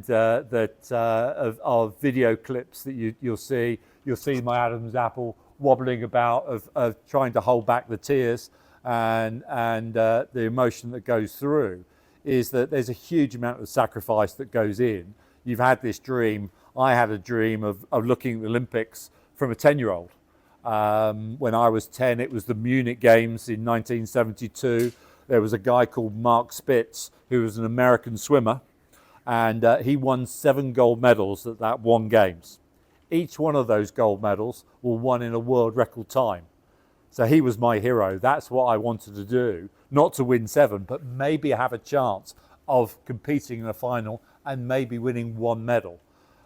of video clips that you'll see my Adam's apple wobbling about of trying to hold back the tears and the emotion that goes through is that there's a huge amount of sacrifice that goes in. You've had this dream. I had a dream of looking at the Olympics from a 10-year-old. When I was 10, it was the Munich Games in 1972. There was a guy called Mark Spitz, who was an American swimmer, and he won 7 gold medals at that one Games. Each one of those gold medals were won in a world record time. So he was my hero. That's what I wanted to do, not to win 7, but maybe have a chance of competing in a final and maybe winning 1 medal.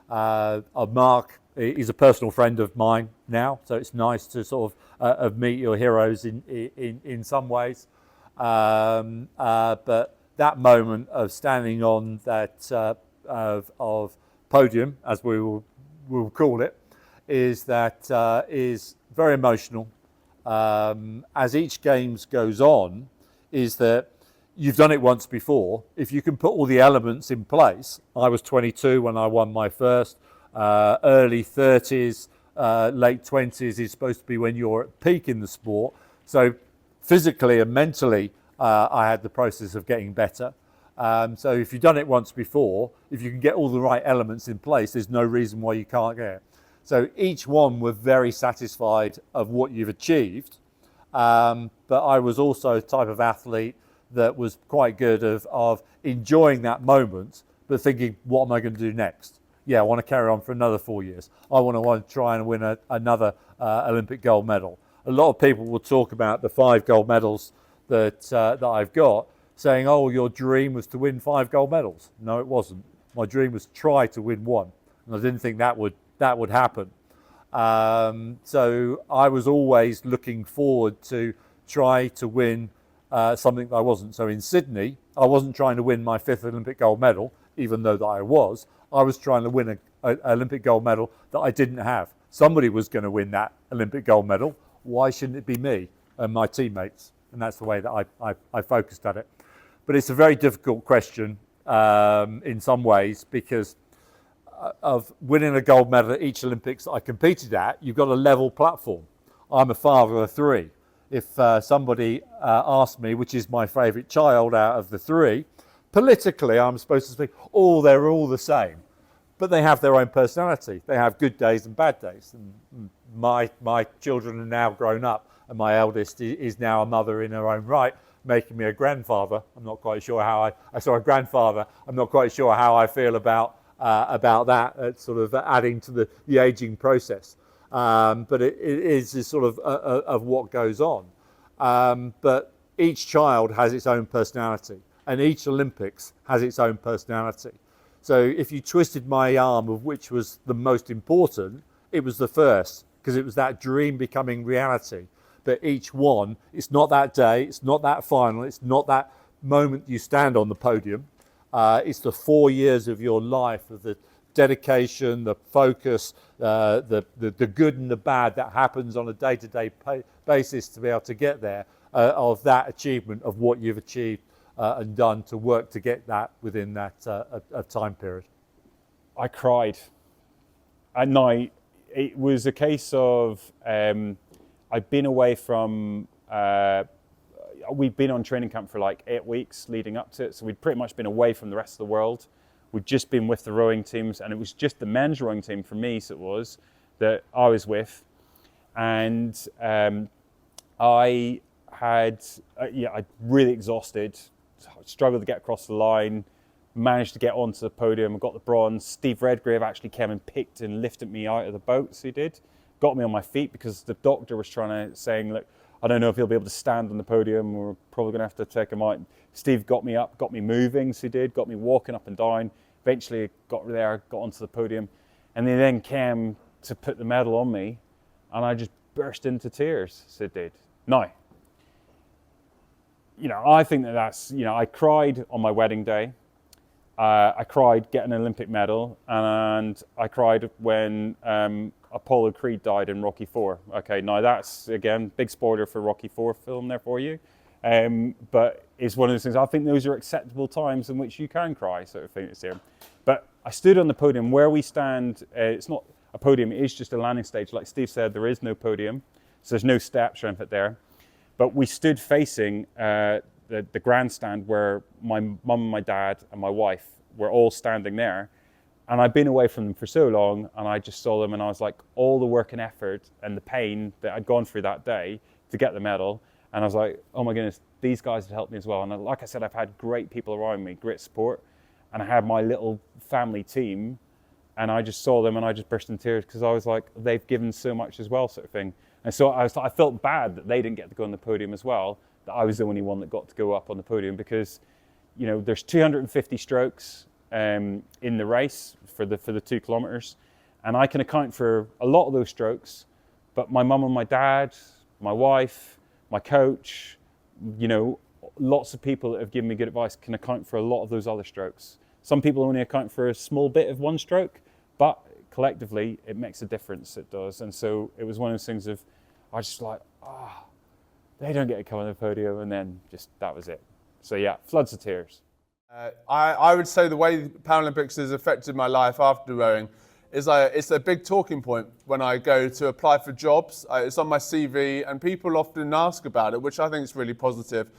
Mark is a personal friend of mine now, so it's nice to sort of meet your heroes in some ways. But that moment of standing on that of podium, as we will call it, is very emotional. As each Games goes on, is that you've done it once before. If you can put all the elements in place, I was 22 when I won my first. Early 30s, late 20s is supposed to be when you're at peak in the sport. So physically and mentally, I had the process of getting better. So if you've done it once before, if you can get all the right elements in place, there's no reason why you can't get it. So each one were very satisfied of what you've achieved. But I was also a type of athlete that was quite good of enjoying that moment, but thinking, what am I going to do next? yeah, I want to carry on for another 4 years. I want to try and win another Olympic gold medal. A lot of people will talk about the 5 gold medals that I've got, saying, oh, your dream was to win 5 gold medals. No, it wasn't. My dream was to try to win 1, and I didn't think that would happen. So I was always looking forward to try to win something that I wasn't. So in Sydney, I wasn't trying to win my 5th Olympic gold medal, even though that I was trying to win an Olympic gold medal that I didn't have. Somebody was going to win that Olympic gold medal. Why shouldn't it be me and my teammates? And that's the way that I focused at it. But it's a very difficult question in some ways, because of winning a gold medal at each Olympics that I competed at, you've got a level platform. I'm a father of 3. If somebody asked me which is my favourite child out of the 3, politically I'm supposed to say, oh, they're all the same. But they have their own personality. They have good days and bad days. And my children are now grown up, and my eldest is now a mother in her own right, making me a grandfather. I'm not quite sure how I saw a grandfather. I'm not quite sure how I feel about that, sort of adding to the aging process. But it is sort of what goes on. But each child has its own personality, and each Olympics has its own personality. So if you twisted my arm of which was the most important, it was the first, because it was that dream becoming reality. But each one, it's not that day, it's not that final, it's not that moment you stand on the podium. It's the 4 years of your life, of the dedication, the focus, the good and the bad that happens on a day-to-day basis to be able to get there, of that achievement of what you've achieved and done to work to get that within that a time period. I cried at night. It was a case of I'd been away from, we'd been on training camp for like 8 weeks leading up to it. So we'd pretty much been away from the rest of the world. We'd just been with the rowing teams, and it was just the men's rowing team for me, so it was, that I was with. And I had, I'd really exhausted, struggled to get across the line, managed to get onto the podium and got the bronze. Steve Redgrave actually came and picked and lifted me out of the boat, so he did. Got me on my feet, because the doctor was saying, look, I don't know if he'll be able to stand on the podium. We're probably going to have to take him out. Steve got me up, got me moving, so he did, got me walking up and down. Eventually got there, got onto the podium. And they then came to put the medal on me, and I just burst into tears, so it did. Now, I think that's, I cried on my wedding day. I cried getting an Olympic medal, and I cried when Apollo Creed died in Rocky IV. Okay, now that's, again, big spoiler for Rocky IV film there for you. But it's one of those things, I think those are acceptable times in which you can cry, sort of thing. It's there. But I stood on the podium. Where we stand, it's not a podium, it is just a landing stage. Like Steve said, there is no podium, so there's no steps or anything there. But we stood facing the grandstand where my mum and my dad and my wife were all standing there. And I'd been away from them for so long, and I just saw them, and I was like, all the work and effort and the pain that I'd gone through that day to get the medal. And I was like, oh my goodness, these guys had helped me as well. And like I said, I've had great people around me, great support. And I had my little family team, and I just saw them and I just burst into tears, because I was like, they've given so much as well, sort of thing. And so I felt bad that they didn't get to go on the podium as well, that I was the only one that got to go up on the podium, because, there's 250 strokes in the race for the 2 kilometers. And I can account for a lot of those strokes, but my mum and my dad, my wife, my coach, lots of people that have given me good advice can account for a lot of those other strokes. Some people only account for a small bit of one stroke, but collectively it makes a difference, it does. And so it was one of those things of, I was just like, they don't get to come on the podium, and then just, that was it. So yeah, floods of tears. I would say the way Paralympics has affected my life after rowing is it's a big talking point when I go to apply for jobs. It's on my CV, and people often ask about it, which I think is really positive.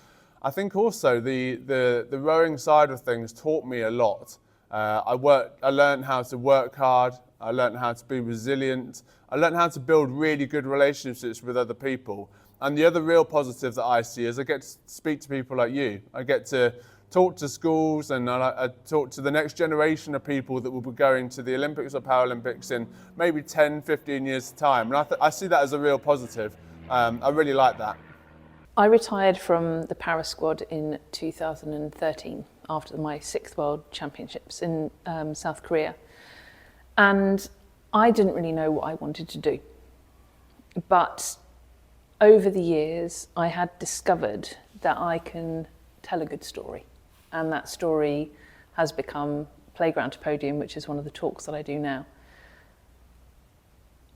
I think also the rowing side of things taught me a lot. I learned how to work hard. I learned how to be resilient. I learned how to build really good relationships with other people. And the other real positive that I see is I get to speak to people like you. I get to talk to schools, and I talk to the next generation of people that will be going to the Olympics or Paralympics in maybe 10, 15 years' time. And I see that as a real positive. I really like that. I retired from the para squad in 2013 after my 6th World Championships in South Korea. And I didn't really know what I wanted to do. But over the years, I had discovered that I can tell a good story. And that story has become Playground to Podium, which is one of the talks that I do now.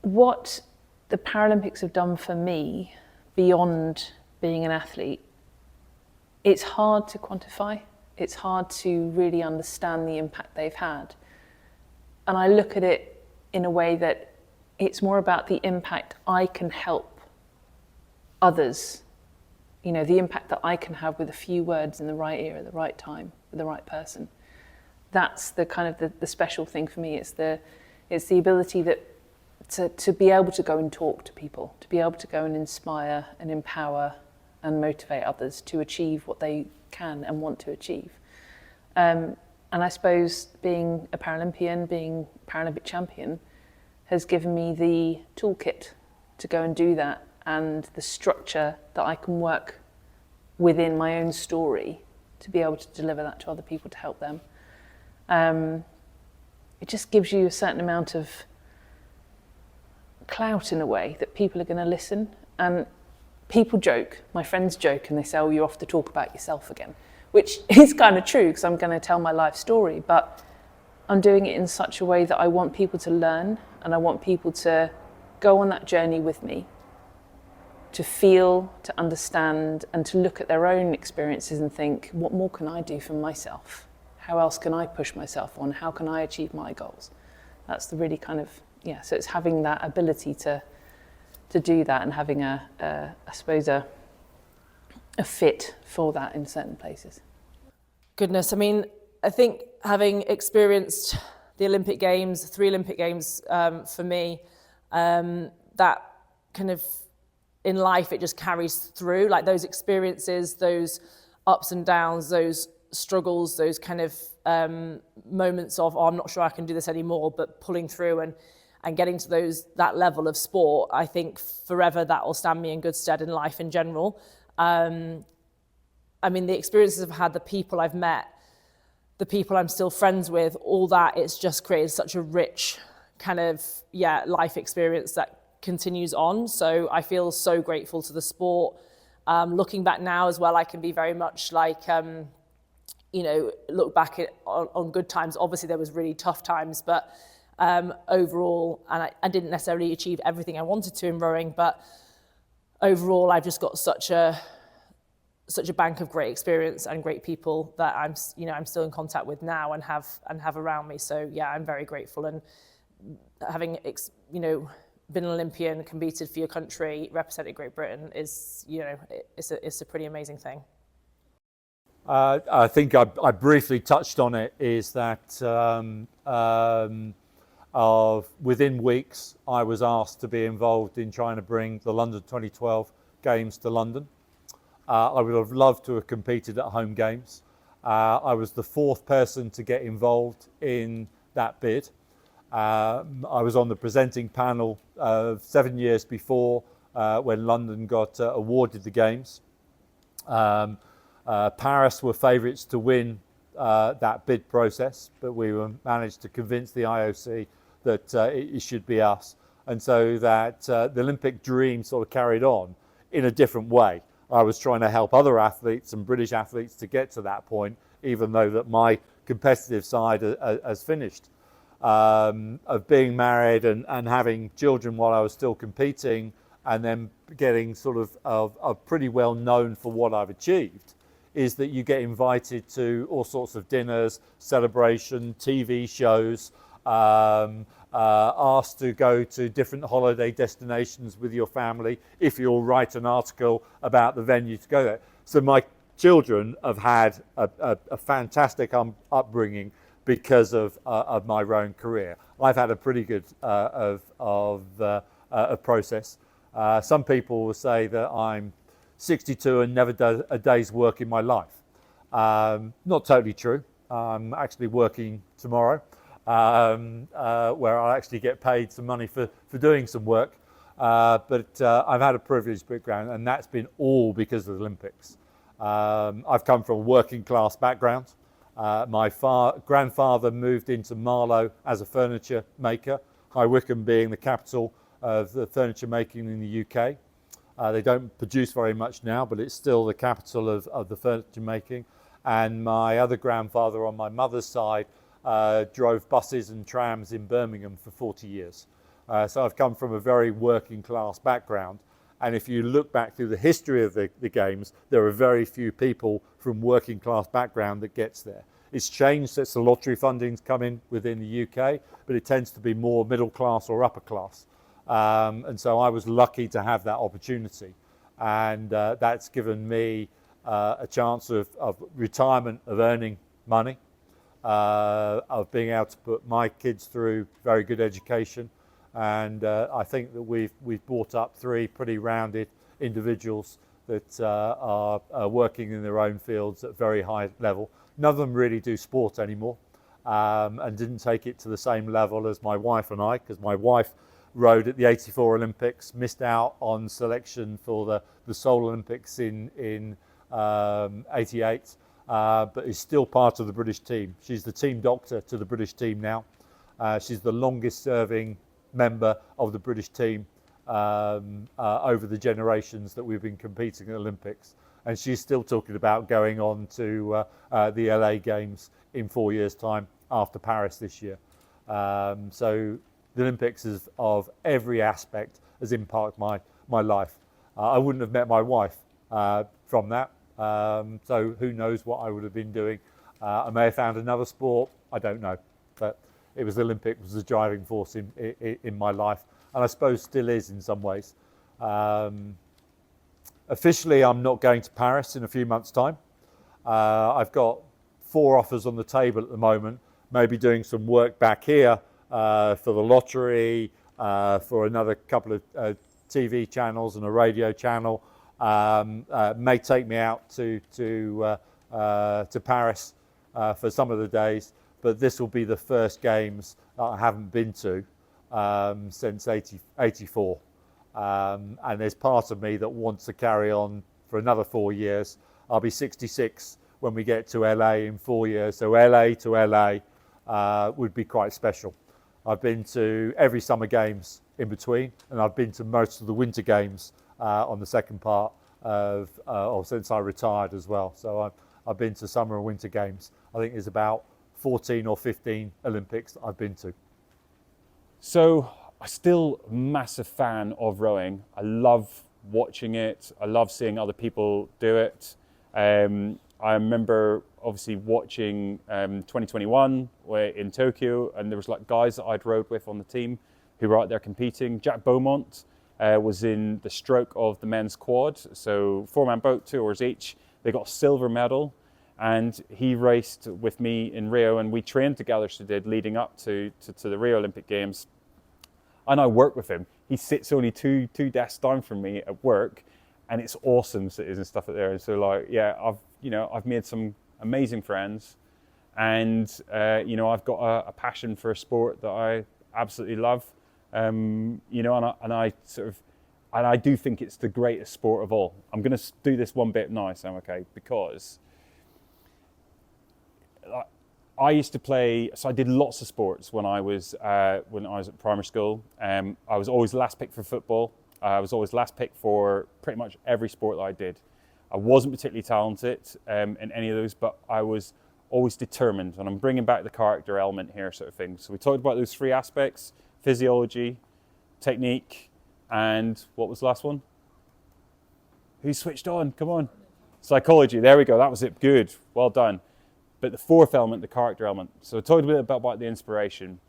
What the Paralympics have done for me, beyond being an athlete, it's hard to quantify. It's hard to really understand the impact they've had. And I look at it in a way that it's more about the impact I can help others, the impact that I can have with a few words in the right ear at the right time with the right person. That's the kind of the special thing for me. It's the ability that to be able to go and talk to people, to be able to go and inspire and empower and motivate others to achieve what they can and want to achieve. And I suppose being a Paralympian, being Paralympic champion, has given me the toolkit to go and do that, and the structure that I can work within my own story to be able to deliver that to other people to help them. It just gives you a certain amount of clout in a way that people are going to listen. And people joke, my friends joke, and they say, oh, you're off to talk about yourself again, which is kind of true because I'm going to tell my life story, but I'm doing it in such a way that I want people to learn, and I want people to go on that journey with me, to feel, to understand, and to look at their own experiences and think, what more can I do for myself? How else can I push myself on? How can I achieve my goals? That's the really kind of, so it's having that ability to do that and having I suppose a fit for that in certain places. Goodness, I mean, I think having experienced the Olympic Games, 3 Olympic Games for me, that kind of in life, it just carries through, like those experiences, those ups and downs, those struggles, those kind of moments of, oh, I'm not sure I can do this anymore, but pulling through and getting to that level of sport, I think forever that will stand me in good stead in life in general. I mean, the experiences I've had, the people I've met, the people I'm still friends with, all that, it's just created such a rich kind of, life experience that continues on. So I feel so grateful to the sport. Looking back now as well, I can be very much like, look back on good times. Obviously there was really tough times, but overall, and I didn't necessarily achieve everything I wanted to in rowing, but overall I've just got such a bank of great experience and great people that I'm still in contact with now and have around me. So I'm very grateful, and having been an Olympian, competed for your country, represented Great Britain is it's a pretty amazing thing. I think I briefly touched on it, is that within weeks I was asked to be involved in trying to bring the London 2012 Games to London. I would have loved to have competed at home games. I was the 4th person to get involved in that bid. I was on the presenting panel 7 years before when London got awarded the Games. Paris were favourites to win that bid process, but we managed to convince the IOC that it should be us. And so that the Olympic dream sort of carried on in a different way. I was trying to help other athletes and British athletes to get to that point, even though that my competitive side has finished. Of being married and having children while I was still competing, and then getting sort of pretty well known for what I've achieved, is that you get invited to all sorts of dinners, celebration, TV shows, asked to go to different holiday destinations with your family if you'll write an article about the venue to go there. So my children have had a fantastic upbringing because of my rowing career. I've had a pretty good process. Some people will say that I'm 62 and never done a day's work in my life. Not totally true. I'm actually working tomorrow, where I'll actually get paid some money for doing some work. But I've had a privileged background, and that's been all because of the Olympics. I've come from a working class background. My grandfather moved into Marlow as a furniture maker, High Wycombe being the capital of the furniture making in the UK. They don't produce very much now, but it's still the capital of the furniture making. And my other grandfather on my mother's side drove buses and trams in Birmingham for 40 years. So I've come from a very working class background. And if you look back through the history of the Games, there are very few people from working class background that gets there. It's changed since the lottery funding's come in within the UK, but it tends to be more middle class or upper class. And so I was lucky to have that opportunity. And that's given me a chance of retirement, of earning money, of being able to put my kids through very good education. And I think that we've brought up 3 pretty rounded individuals that are working in their own fields at very high level. None of them really do sport anymore, and didn't take it to the same level as my wife and I, because my wife rowed at the '84 Olympics, missed out on selection for the Seoul Olympics in '88, but is still part of the British team. She's the team doctor to the British team now. She's the longest serving member of the British team over the generations that we've been competing at the Olympics. And she's still talking about going on to the LA Games in 4 years' time after Paris this year. So the Olympics is, of every aspect, has impacted my life. I wouldn't have met my wife from that. So who knows what I would have been doing. I may have found another sport, I don't know. But it was the Olympics was the driving force in my life, and I suppose still is in some ways. Officially, I'm not going to Paris in a few months' time. I've got 4 offers on the table at the moment, maybe doing some work back here for the lottery, for another couple of TV channels and a radio channel. May take me out to Paris for some of the days. But this will be the first Games that I haven't been to since '84. And there's part of me that wants to carry on for another 4 years. I'll be 66 when we get to LA in 4 years. So LA to LA would be quite special. I've been to every Summer Games in between, and I've been to most of the Winter Games on the second part or since I retired as well. So I've been to Summer and Winter Games. I think there's about 14 or 15 Olympics that I've been to. So I'm still a massive fan of rowing. I love watching it. I love seeing other people do it. I remember obviously watching 2021 in Tokyo, and there was like guys that I'd rowed with on the team who were out there competing. Jack Beaumont was in the stroke of the men's quad, so 4-man boat, 2 oars each. They got a silver medal. And he raced with me in Rio, and we trained together, so did leading up to the Rio Olympic Games. And I work with him. He sits only two desks down from me at work, and it's awesome cities and stuff out there. And so, like, yeah, I've made some amazing friends, and I've got a passion for a sport that I absolutely love. And I do think it's the greatest sport of all. I'm going to do this one bit now, Sam, okay? Because I used to play, so I did lots of sports when I was at primary school. I was always last pick for football. I was always last pick for pretty much every sport that I did. I wasn't particularly talented in any of those, but I was always determined. And I'm bringing back the character element here, sort of thing. So we talked about those 3 aspects: physiology, technique, and what was the last one? Who switched on? Come on. Psychology. There we go. That was it. Good. Well done. But the 4th element, the character element. So I talked a bit about the inspiration,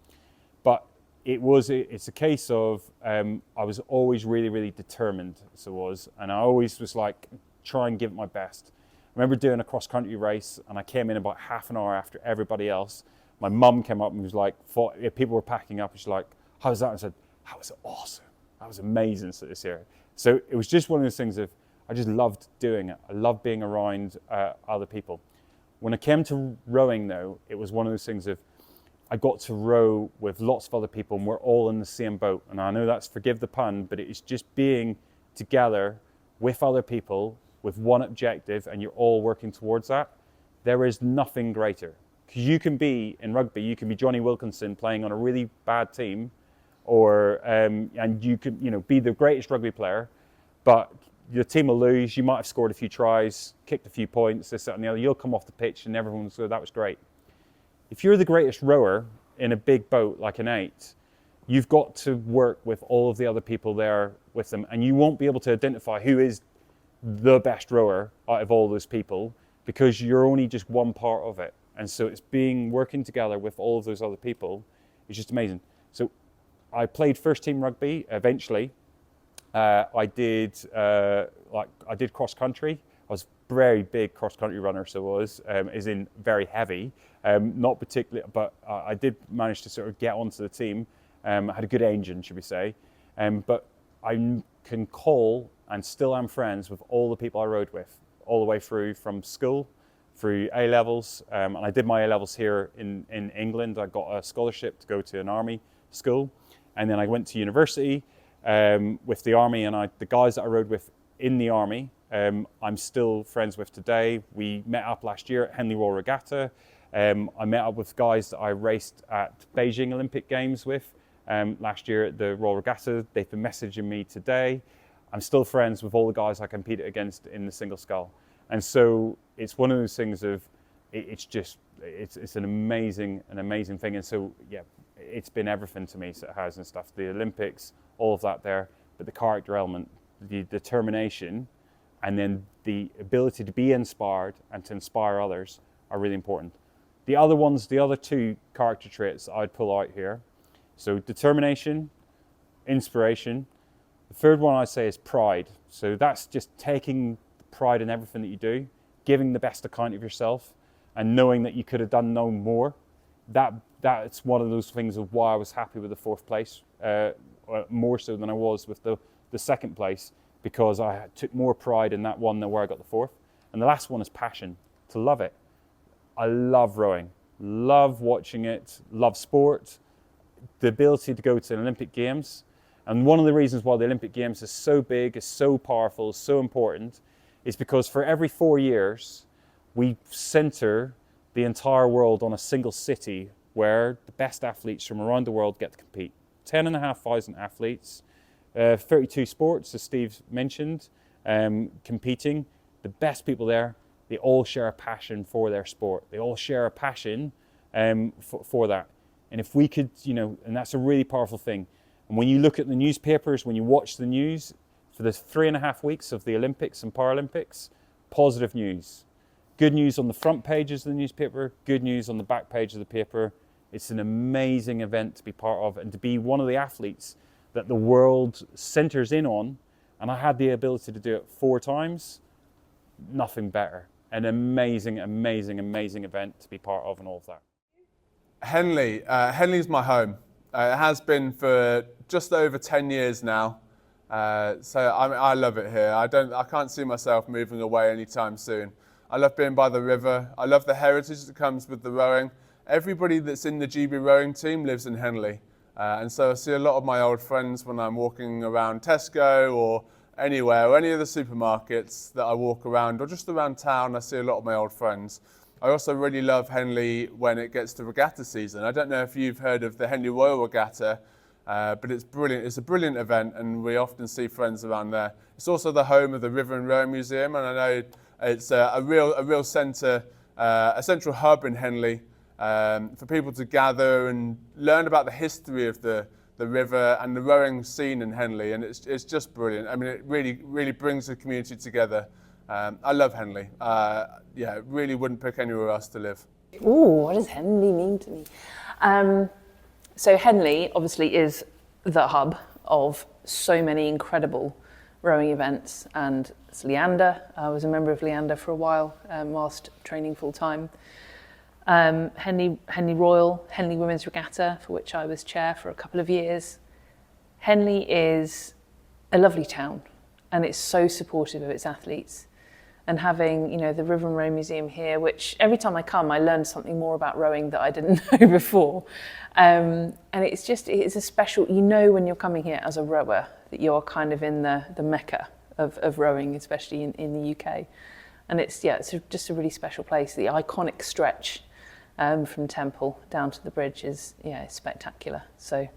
but it's a case of I was always really, really determined, so was, and I always was like, try and give it my best. I remember doing a cross-country race, and I came in about half an hour after everybody else. My mum came up and was like, people were packing up, and she's like, how was that? I said, that was awesome. That was amazing this year. So it was just one of those things of, I just loved doing it. I loved being around other people. When it came to rowing, though, it was one of those things of I got to row with lots of other people and we're all in the same boat. And I know that's, forgive the pun, but it's just being together with other people with one objective and you're all working towards that. There is nothing greater. Because you can be, in rugby, you can be Johnny Wilkinson playing on a really bad team, or and you can, be the greatest rugby player, but your team will lose. You might have scored a few tries, kicked a few points, this, that, and the other. You'll come off the pitch and everyone's go, that was great. If you're the greatest rower in a big boat like an 8, you've got to work with all of the other people there with them, and you won't be able to identify who is the best rower out of all those people because you're only just one part of it. And so it's working together with all of those other people is just amazing. So I played first team rugby eventually. I did cross country. I was a very big cross country runner, so I was, as in very heavy, not particularly, but I did manage to sort of get onto the team. I had a good engine, should we say. But I can call and still am friends with all the people I rode with, all the way through from school, through A-levels, and I did my A-levels here in England. I got a scholarship to go to an army school, and then I went to university with the army, and the guys that I rode with in the army, I'm still friends with today. We met up last year at Henley Royal Regatta. I met up with guys that I raced at Beijing Olympic Games with last year at the Royal Regatta. They've been messaging me today. I'm still friends with all the guys I competed against in the single scull. And so it's one of those things of, it's an amazing thing. And so, yeah, it's been everything to me, so it has and stuff. The Olympics, all of that there, but the character element, the determination, and then the ability to be inspired and to inspire others are really important. The other two character traits that I'd pull out here. So determination, inspiration. The third one I'd say is pride. So that's just taking pride in everything that you do, giving the best account of yourself, and knowing that you could have done no more. That's one of those things of why I was happy with the 4th place, more so than I was with the 2nd place, because I took more pride in that one than where I got the 4th. And the last one is passion, to love it. I love rowing, love watching it, love sport, the ability to go to the Olympic Games. And one of the reasons why the Olympic Games is so big, is so powerful, is so important, is because for every 4 years, we center the entire world on a single city where the best athletes from around the world get to compete. 10,500 athletes, 32 sports, as Steve mentioned, competing. The best people there, they all share a passion for their sport. They all share a passion for that. And if we could, and that's a really powerful thing. And when you look at the newspapers, when you watch the news, for the 3.5 weeks of the Olympics and Paralympics, positive news. Good news on the front pages of the newspaper, good news on the back page of the paper. It's an amazing event to be part of and to be one of the athletes that the world centers in on. And I had the ability to do it 4 times. Nothing better. An amazing event to be part of and all of that. Henley's my home. It has been for just over 10 years now. So I love it here. I can't see myself moving away anytime soon. I love being by the river. I love the heritage that comes with the rowing. Everybody that's in the GB rowing team lives in Henley. And so I see a lot of my old friends when I'm walking around Tesco or anywhere, or any of the supermarkets that I walk around, or just around town. I see a lot of my old friends. I also really love Henley when it gets to regatta season. I don't know if you've heard of the Henley Royal Regatta, but it's brilliant. It's a brilliant event, and we often see friends around there. It's also the home of the River and Rowing Museum, and I know it's a real centre, a central hub in Henley for people to gather and learn about the history of the river and the rowing scene in Henley, and it's just brilliant. I mean, it really brings the community together. I love Henley. Really wouldn't pick anywhere else to live. Ooh, what does Henley mean to me? So Henley obviously is the hub of so many incredible rowing events, and it's Leander. I was a member of Leander for a while whilst training full time. Henley Royal, Henley Women's Regatta, for which I was chair for a couple of years. Henley is a lovely town, and it's so supportive of its athletes. And having, you know, the River and Row Museum here, which every time I come, I learn something more about rowing that I didn't know before. And it's a special, you know, when you're coming here as a rower, that you're kind of in the mecca of rowing, especially in the UK. And it's just a really special place. The iconic stretch from Temple down to the bridge is, it's spectacular. So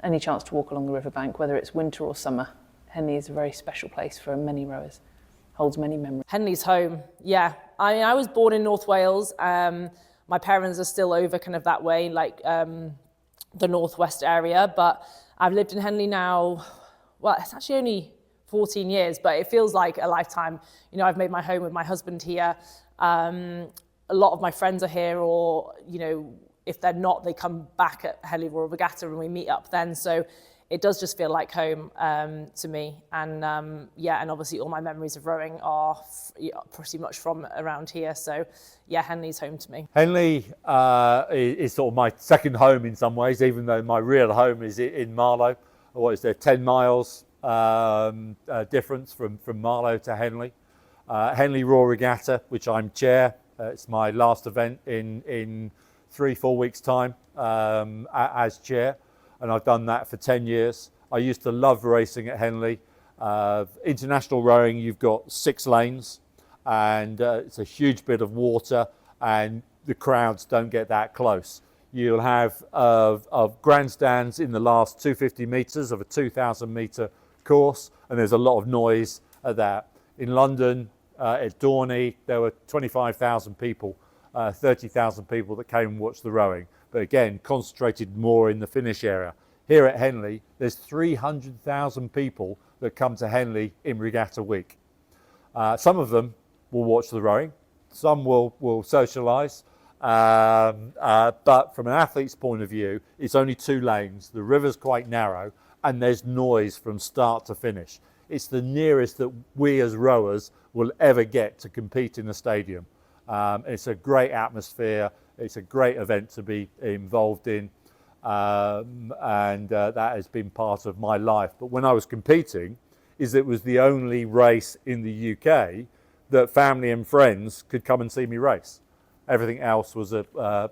any chance to walk along the riverbank, whether it's winter or summer, Henley is a very special place for many rowers. Holds many memories. Henley's home, yeah. I mean, I was born in North Wales. My parents are still over kind of that way, like the northwest area. But I've lived in Henley now, well, it's actually only 14 years, but it feels like a lifetime. You know, I've made my home with my husband here. A lot of my friends are here, or, you know, if they're not, they come back at Henley Royal Regatta and we meet up then. So it does just feel like home to me. And and obviously all my memories of rowing are pretty much from around here. So yeah, Henley's home to me. Henley is sort of my second home in some ways, even though my real home is in Marlow. What is there, 10 miles difference from Marlow to Henley. Henley Royal Regatta, which I'm chair. It's my last event in 3-4 weeks' time as chair. And I've done that for 10 years. I used to love racing at Henley. International rowing, you've got 6 lanes, and it's a huge bit of water, and the crowds don't get that close. You'll have grandstands in the last 250 metres of a 2,000 metre course, and there's a lot of noise at that. In London, at Dorney, there were 25,000 people, 30,000 people that came and watched the rowing. But again, concentrated more in the finish area. Here at Henley, there's 300,000 people that come to Henley in Regatta Week. Some of them will watch the rowing, some will socialise, but from an athlete's point of view, it's only 2 lanes, the river's quite narrow, and there's noise from start to finish. It's the nearest that we as rowers will ever get to compete in the stadium. It's a great atmosphere. It's a great event to be involved in, and that has been part of my life. But when I was competing, it was the only race in the UK that family and friends could come and see me race. Everything else was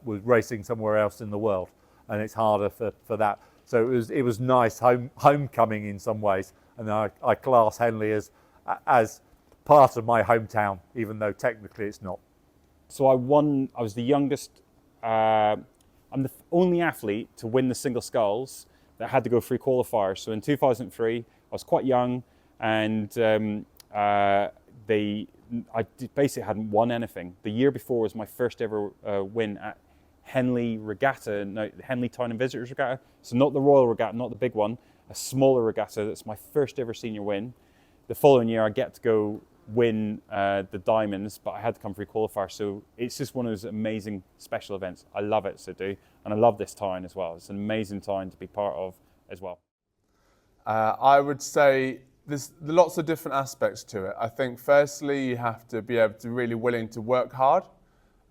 racing somewhere else in the world, and it's harder for that. So it was nice homecoming in some ways, and I class Henley as part of my hometown, even though technically it's not. So I was the youngest, I'm the only athlete to win the single sculls that had to go through qualifiers. So in 2003, I was quite young, and I basically hadn't won anything. The year before was my first ever win at Henley Regatta, Henley Town and Visitors Regatta. So not the Royal Regatta, not the big one, a smaller regatta. That's my first ever senior win. The following year, I get to go win the diamonds, but I had to come through qualifier. So it's just one of those amazing special events. I love it, so do, and I love this town as well. It's an amazing town to be part of as well. I would say there's lots of different aspects to it. I think firstly, you have to be able to really willing to work hard.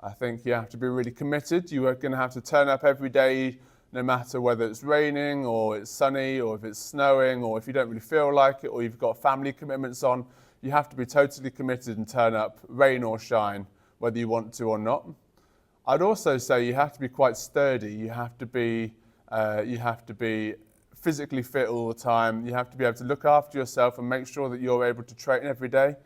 I think you have to be really committed. You are going to have to turn up every day, no matter whether it's raining or it's sunny or if it's snowing or if you don't really feel like it or you've got family commitments on. You have to be totally committed and turn up, rain or shine, whether you want to or not. I'd also say you have to be quite sturdy. You have to be physically fit all the time. You have to be able to look after yourself and make sure that you're able to train every day.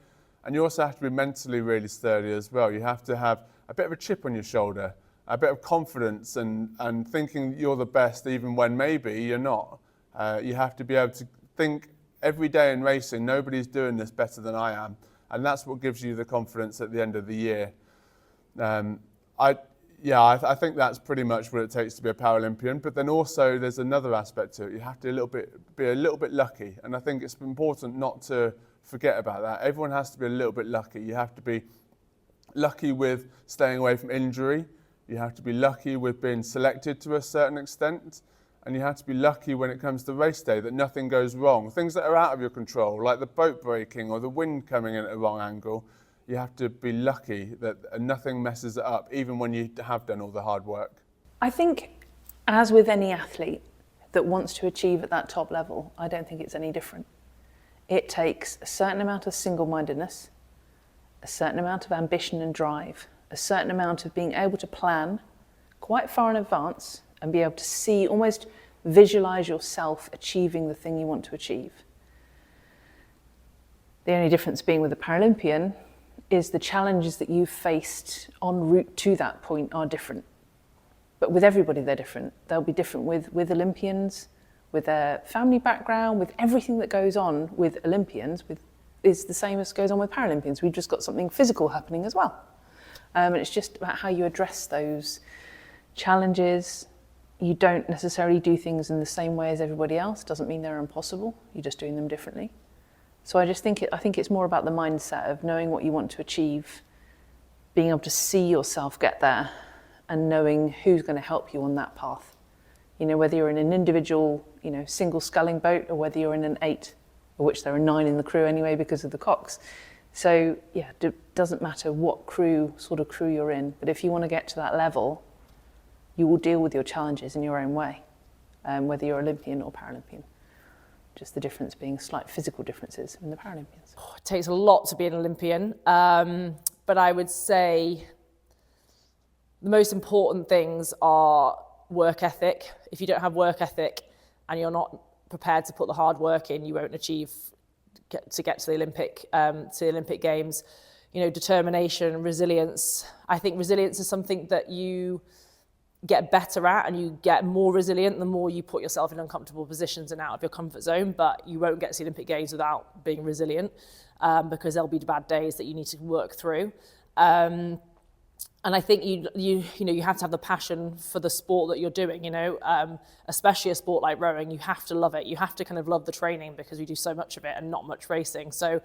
And you also have to be mentally really sturdy as well. You have to have a bit of a chip on your shoulder, a bit of confidence and thinking you're the best even when maybe you're not. You have to be able to think every day in racing, nobody's doing this better than I am. And that's what gives you the confidence at the end of the year. I think that's pretty much what it takes to be a Paralympian. But then also there's another aspect to it. You have to be a little bit lucky. And I think it's important not to forget about that. Everyone has to be a little bit lucky. You have to be lucky with staying away from injury. You have to be lucky with being selected to a certain extent. And you have to be lucky when it comes to race day that nothing goes wrong. Things that are out of your control, like the boat breaking or the wind coming in at a wrong angle, you have to be lucky that nothing messes it up, even when you have done all the hard work. I think, as with any athlete that wants to achieve at that top level, I don't think it's any different. It takes a certain amount of single-mindedness, a certain amount of ambition and drive, a certain amount of being able to plan quite far in advance and be able to see, almost visualize yourself achieving the thing you want to achieve. The only difference being with a Paralympian is the challenges that you've faced en route to that point are different. But with everybody, they're different. They'll be different with Olympians, with their family background, with everything that goes on with Olympians, is the same as goes on with Paralympians. We've just got something physical happening as well. And it's just about how you address those challenges. You don't necessarily do things in the same way as everybody else. Doesn't mean they're impossible. You're just doing them differently. So I think it's more about the mindset of knowing what you want to achieve, being able to see yourself get there, and knowing who's going to help you on that path. You know, whether you're in an individual, single sculling boat, or whether you're in an 8, of which there are 9 in the crew anyway because of the cocks. So yeah, it doesn't matter what sort of crew you're in, but if you want to get to that level, you will deal with your challenges in your own way, whether you're Olympian or Paralympian. Just the difference being slight physical differences in the Paralympians. It takes a lot to be an Olympian, but I would say the most important things are work ethic. If you don't have work ethic and you're not prepared to put the hard work in, you won't achieve to get to the Olympic Games. Determination, resilience. I think resilience is something that you get better at, and you get more resilient the more you put yourself in uncomfortable positions and out of your comfort zone. But you won't get to the Olympic Games without being resilient, because there'll be bad days that you need to work through. And I think you have to have the passion for the sport that you're doing, especially a sport like rowing. You have to love it. You have to kind of love the training, because we do so much of it and not much racing. So,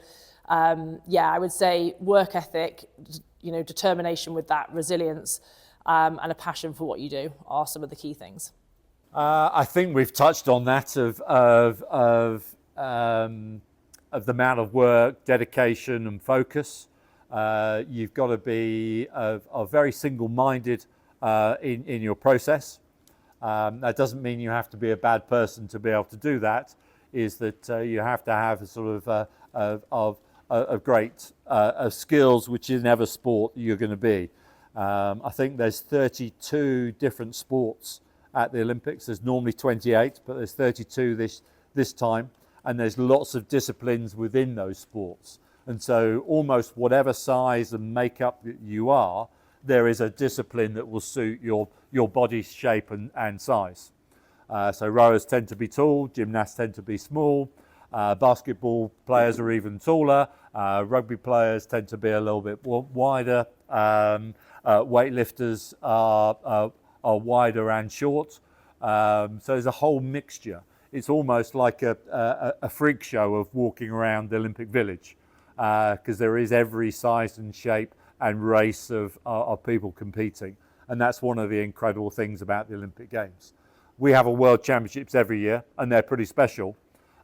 I would say work ethic, determination with that, resilience, and a passion for what you do are some of the key things. I think we've touched on that of the amount of work, dedication, and focus. You've got to be very single-minded in your process. That doesn't mean you have to be a bad person to be able to do that. Is that you have to have a sort of great skills, which in every sport you're going to be. I think there's 32 different sports at the Olympics. There's normally 28, but there's 32 this time, and there's lots of disciplines within those sports. And so almost whatever size and makeup that you are, there is a discipline that will suit your body shape and size. So rowers tend to be tall, gymnasts tend to be small, basketball players are even taller, rugby players tend to be a little bit wider, weightlifters are wider and short. So there's a whole mixture. It's almost like a freak show of walking around the Olympic Village, because there is every size and shape and race of people competing. And that's one of the incredible things about the Olympic Games. We have a World Championships every year, and they're pretty special,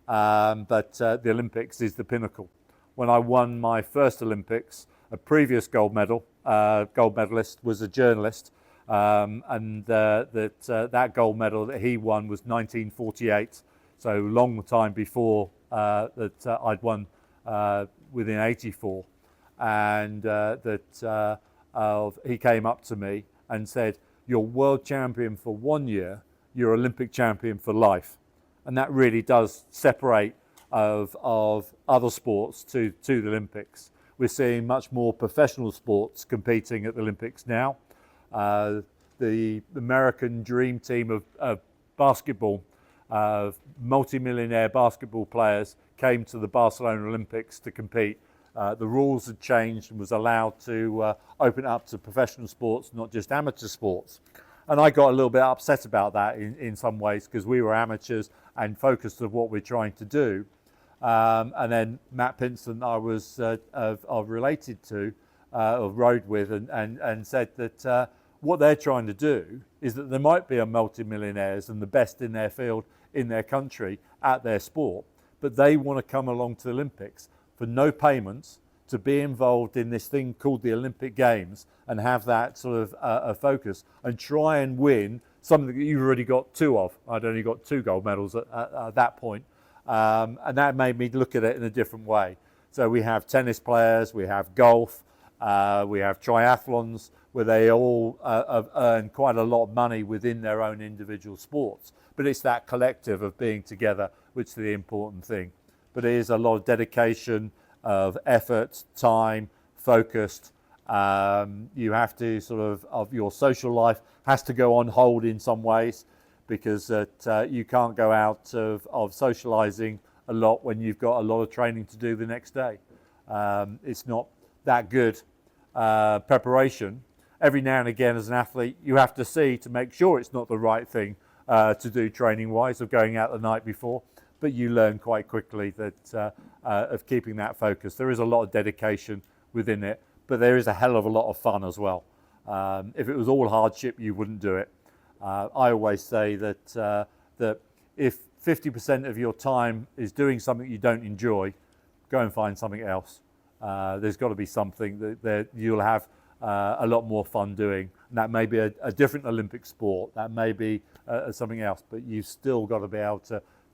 but the Olympics is the pinnacle. When I won my first Olympics, a previous gold medalist was a journalist, and that gold medal that he won was 1948, so long time before that I'd won within 84, and he came up to me and said, "You're world champion for 1 year, you're Olympic champion for life." And that really does separate of other sports to the Olympics. We're seeing much more professional sports competing at the Olympics now. The American dream team of basketball, multi-millionaire basketball players, came to the Barcelona Olympics to compete. The rules had changed and was allowed to open up to professional sports, not just amateur sports. And I got a little bit upset about that in some ways, because we were amateurs and focused on what we're trying to do. And then Matt Pinson, I was related to, or rode with, and said that what they're trying to do is that there might be a multi-millionaires and the best in their field, in their country, at their sport, but they want to come along to the Olympics for no payments, to be involved in this thing called the Olympic Games and have that sort of a focus and try and win something that you've already got 2 of. I'd only got 2 gold medals at that point. And that made me look at it in a different way. So we have tennis players, we have golf, we have triathlons, where they all have earned quite a lot of money within their own individual sports. But it's that collective of being together which is the important thing. But it is a lot of dedication, of effort, time, focused. You have to of your social life has to go on hold in some ways, because you can't go out of socialising a lot when you've got a lot of training to do the next day. It's not that good preparation. Every now and again as an athlete you have to see to make sure it's not the right thing to do training wise, of going out the night before, but you learn quite quickly that of keeping that focus. There is a lot of dedication within it, but there is a hell of a lot of fun as well. If it was all hardship you wouldn't do it. I always say that that if 50% of your time is doing something you don't enjoy, go and find something else. There's got to be something that you'll have a lot more fun doing. And that may be a different Olympic sport, that may be something else, but you've still got to be able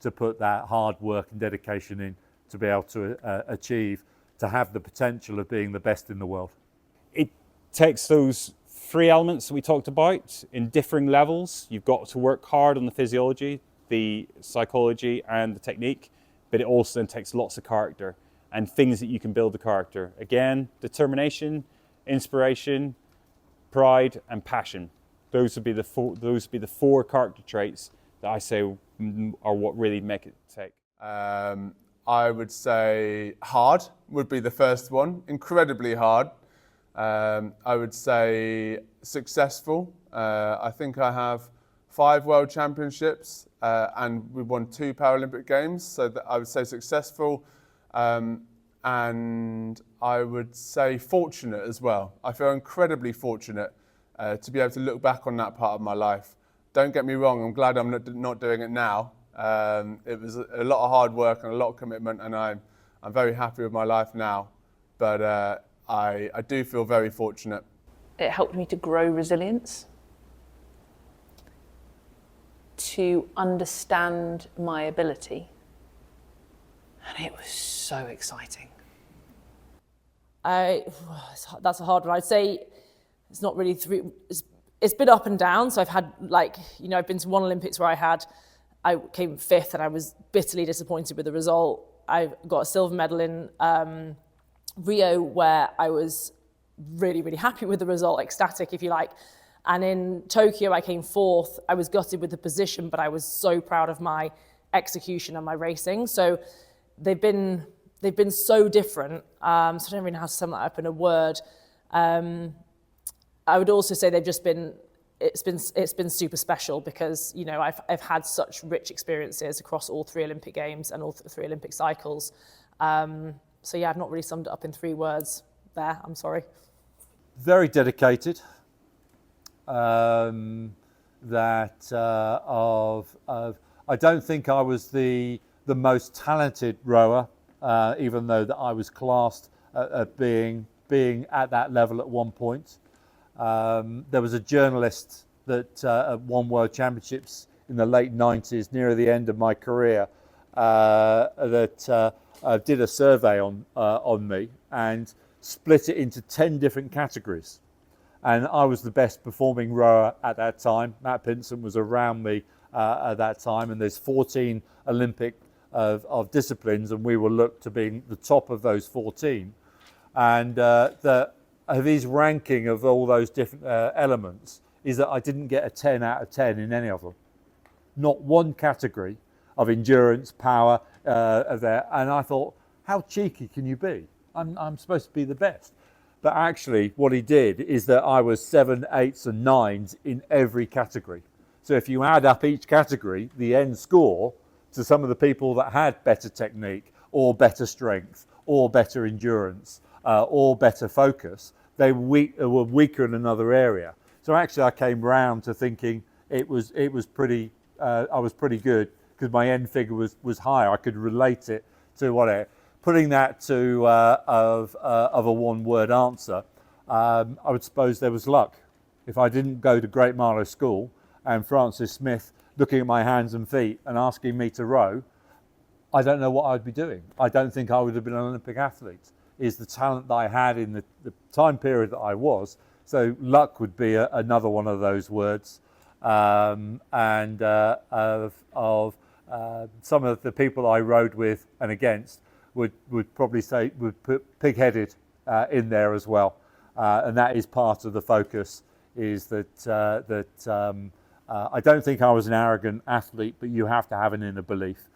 to put that hard work and dedication in to be able to achieve, to have the potential of being the best in the world. It takes those three elements that we talked about in differing levels. You've got to work hard on the physiology, the psychology and the technique, but it also then takes lots of character and things that you can build the character. Again, determination, inspiration, pride and passion. Those would be the four character traits that I say are what really make it tick. I would say hard would be the first one, incredibly hard. I would say successful. I think I have 5 World Championships and we won 2 Paralympic Games, so that I would say successful. And I would say fortunate as well. I feel incredibly fortunate to be able to look back on that part of my life. Don't get me wrong, I'm glad I'm not doing it now. It was a lot of hard work and a lot of commitment, and I'm very happy with my life now. But I do feel very fortunate. It helped me to grow resilience, to understand my ability, and it was so exciting. That's a hard one. I'd say it's not really three. It's been up and down. So I've had I've been to one Olympics where I came 5th and I was bitterly disappointed with the result. I got a silver medal in Rio where I was really, really happy with the result, ecstatic if you like. And in Tokyo I came 4th. I was gutted with the position, but I was so proud of my execution and my racing. So they've been so different. So I don't really know how to sum that up in a word. I would also say it's been super special because I've had such rich experiences across all 3 Olympic Games and all 3 Olympic cycles. So yeah, I've not really summed it up in 3 words there. I'm sorry. Very dedicated. I don't think I was the most talented rower, even though that I was classed at being at that level at one point. There was a journalist that won World Championships in the late 90s, near the end of my career, that did a survey on me and split it into 10 different categories. And I was the best performing rower at that time. Matt Pinson was around me at that time, and there's 14 Olympic of disciplines, and we were looked to being the top of those 14. And his ranking of all those different elements is that I didn't get a 10 out of 10 in any of them. Not one category of endurance, power there. And I thought, how cheeky can you be? I'm supposed to be the best. But actually what he did is that I was 7, 8s and 9s in every category. So if you add up each category, the end score to some of the people that had better technique or better strength or better endurance or better focus, they were weaker in another area. So actually I came round to thinking it was pretty, I was pretty good because my end figure was higher. I could relate it to what putting that to of a one-word answer, I would suppose there was luck. If I didn't go to Great Marlow School and Francis Smith looking at my hands and feet and asking me to row, I don't know what I'd be doing. I don't think I would have been an Olympic athlete. Is the talent that I had in the time period that I was. So luck would be another one of those words. Some of the people I rode with and against would probably say, would put pig-headed in there as well. And that is part of the focus, is that I don't think I was an arrogant athlete, but you have to have an inner belief,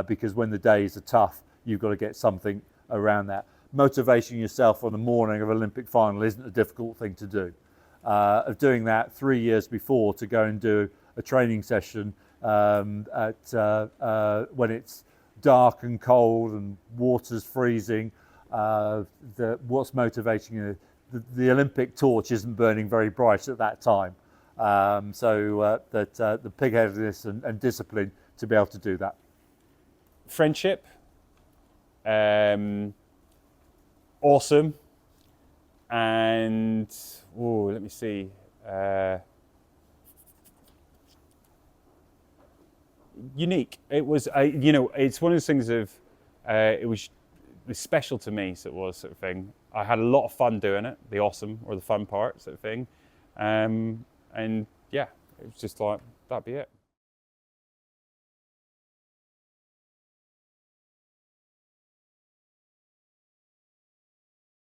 because when the days are tough, you've got to get something around that. Motivating yourself on the morning of an Olympic final isn't a difficult thing to do. Of doing that 3 years before, to go and do a training session when it's dark and cold and water's freezing, what's motivating you? The Olympic torch isn't burning very bright at that time. The pig-headedness and discipline to be able to do that. Friendship, awesome, and let me see. Unique. It was, it's one of those things of, it was special to me, so it was, sort of thing. I had a lot of fun doing it, the awesome or the fun part, sort of thing. And yeah, it was just like, that'd be it.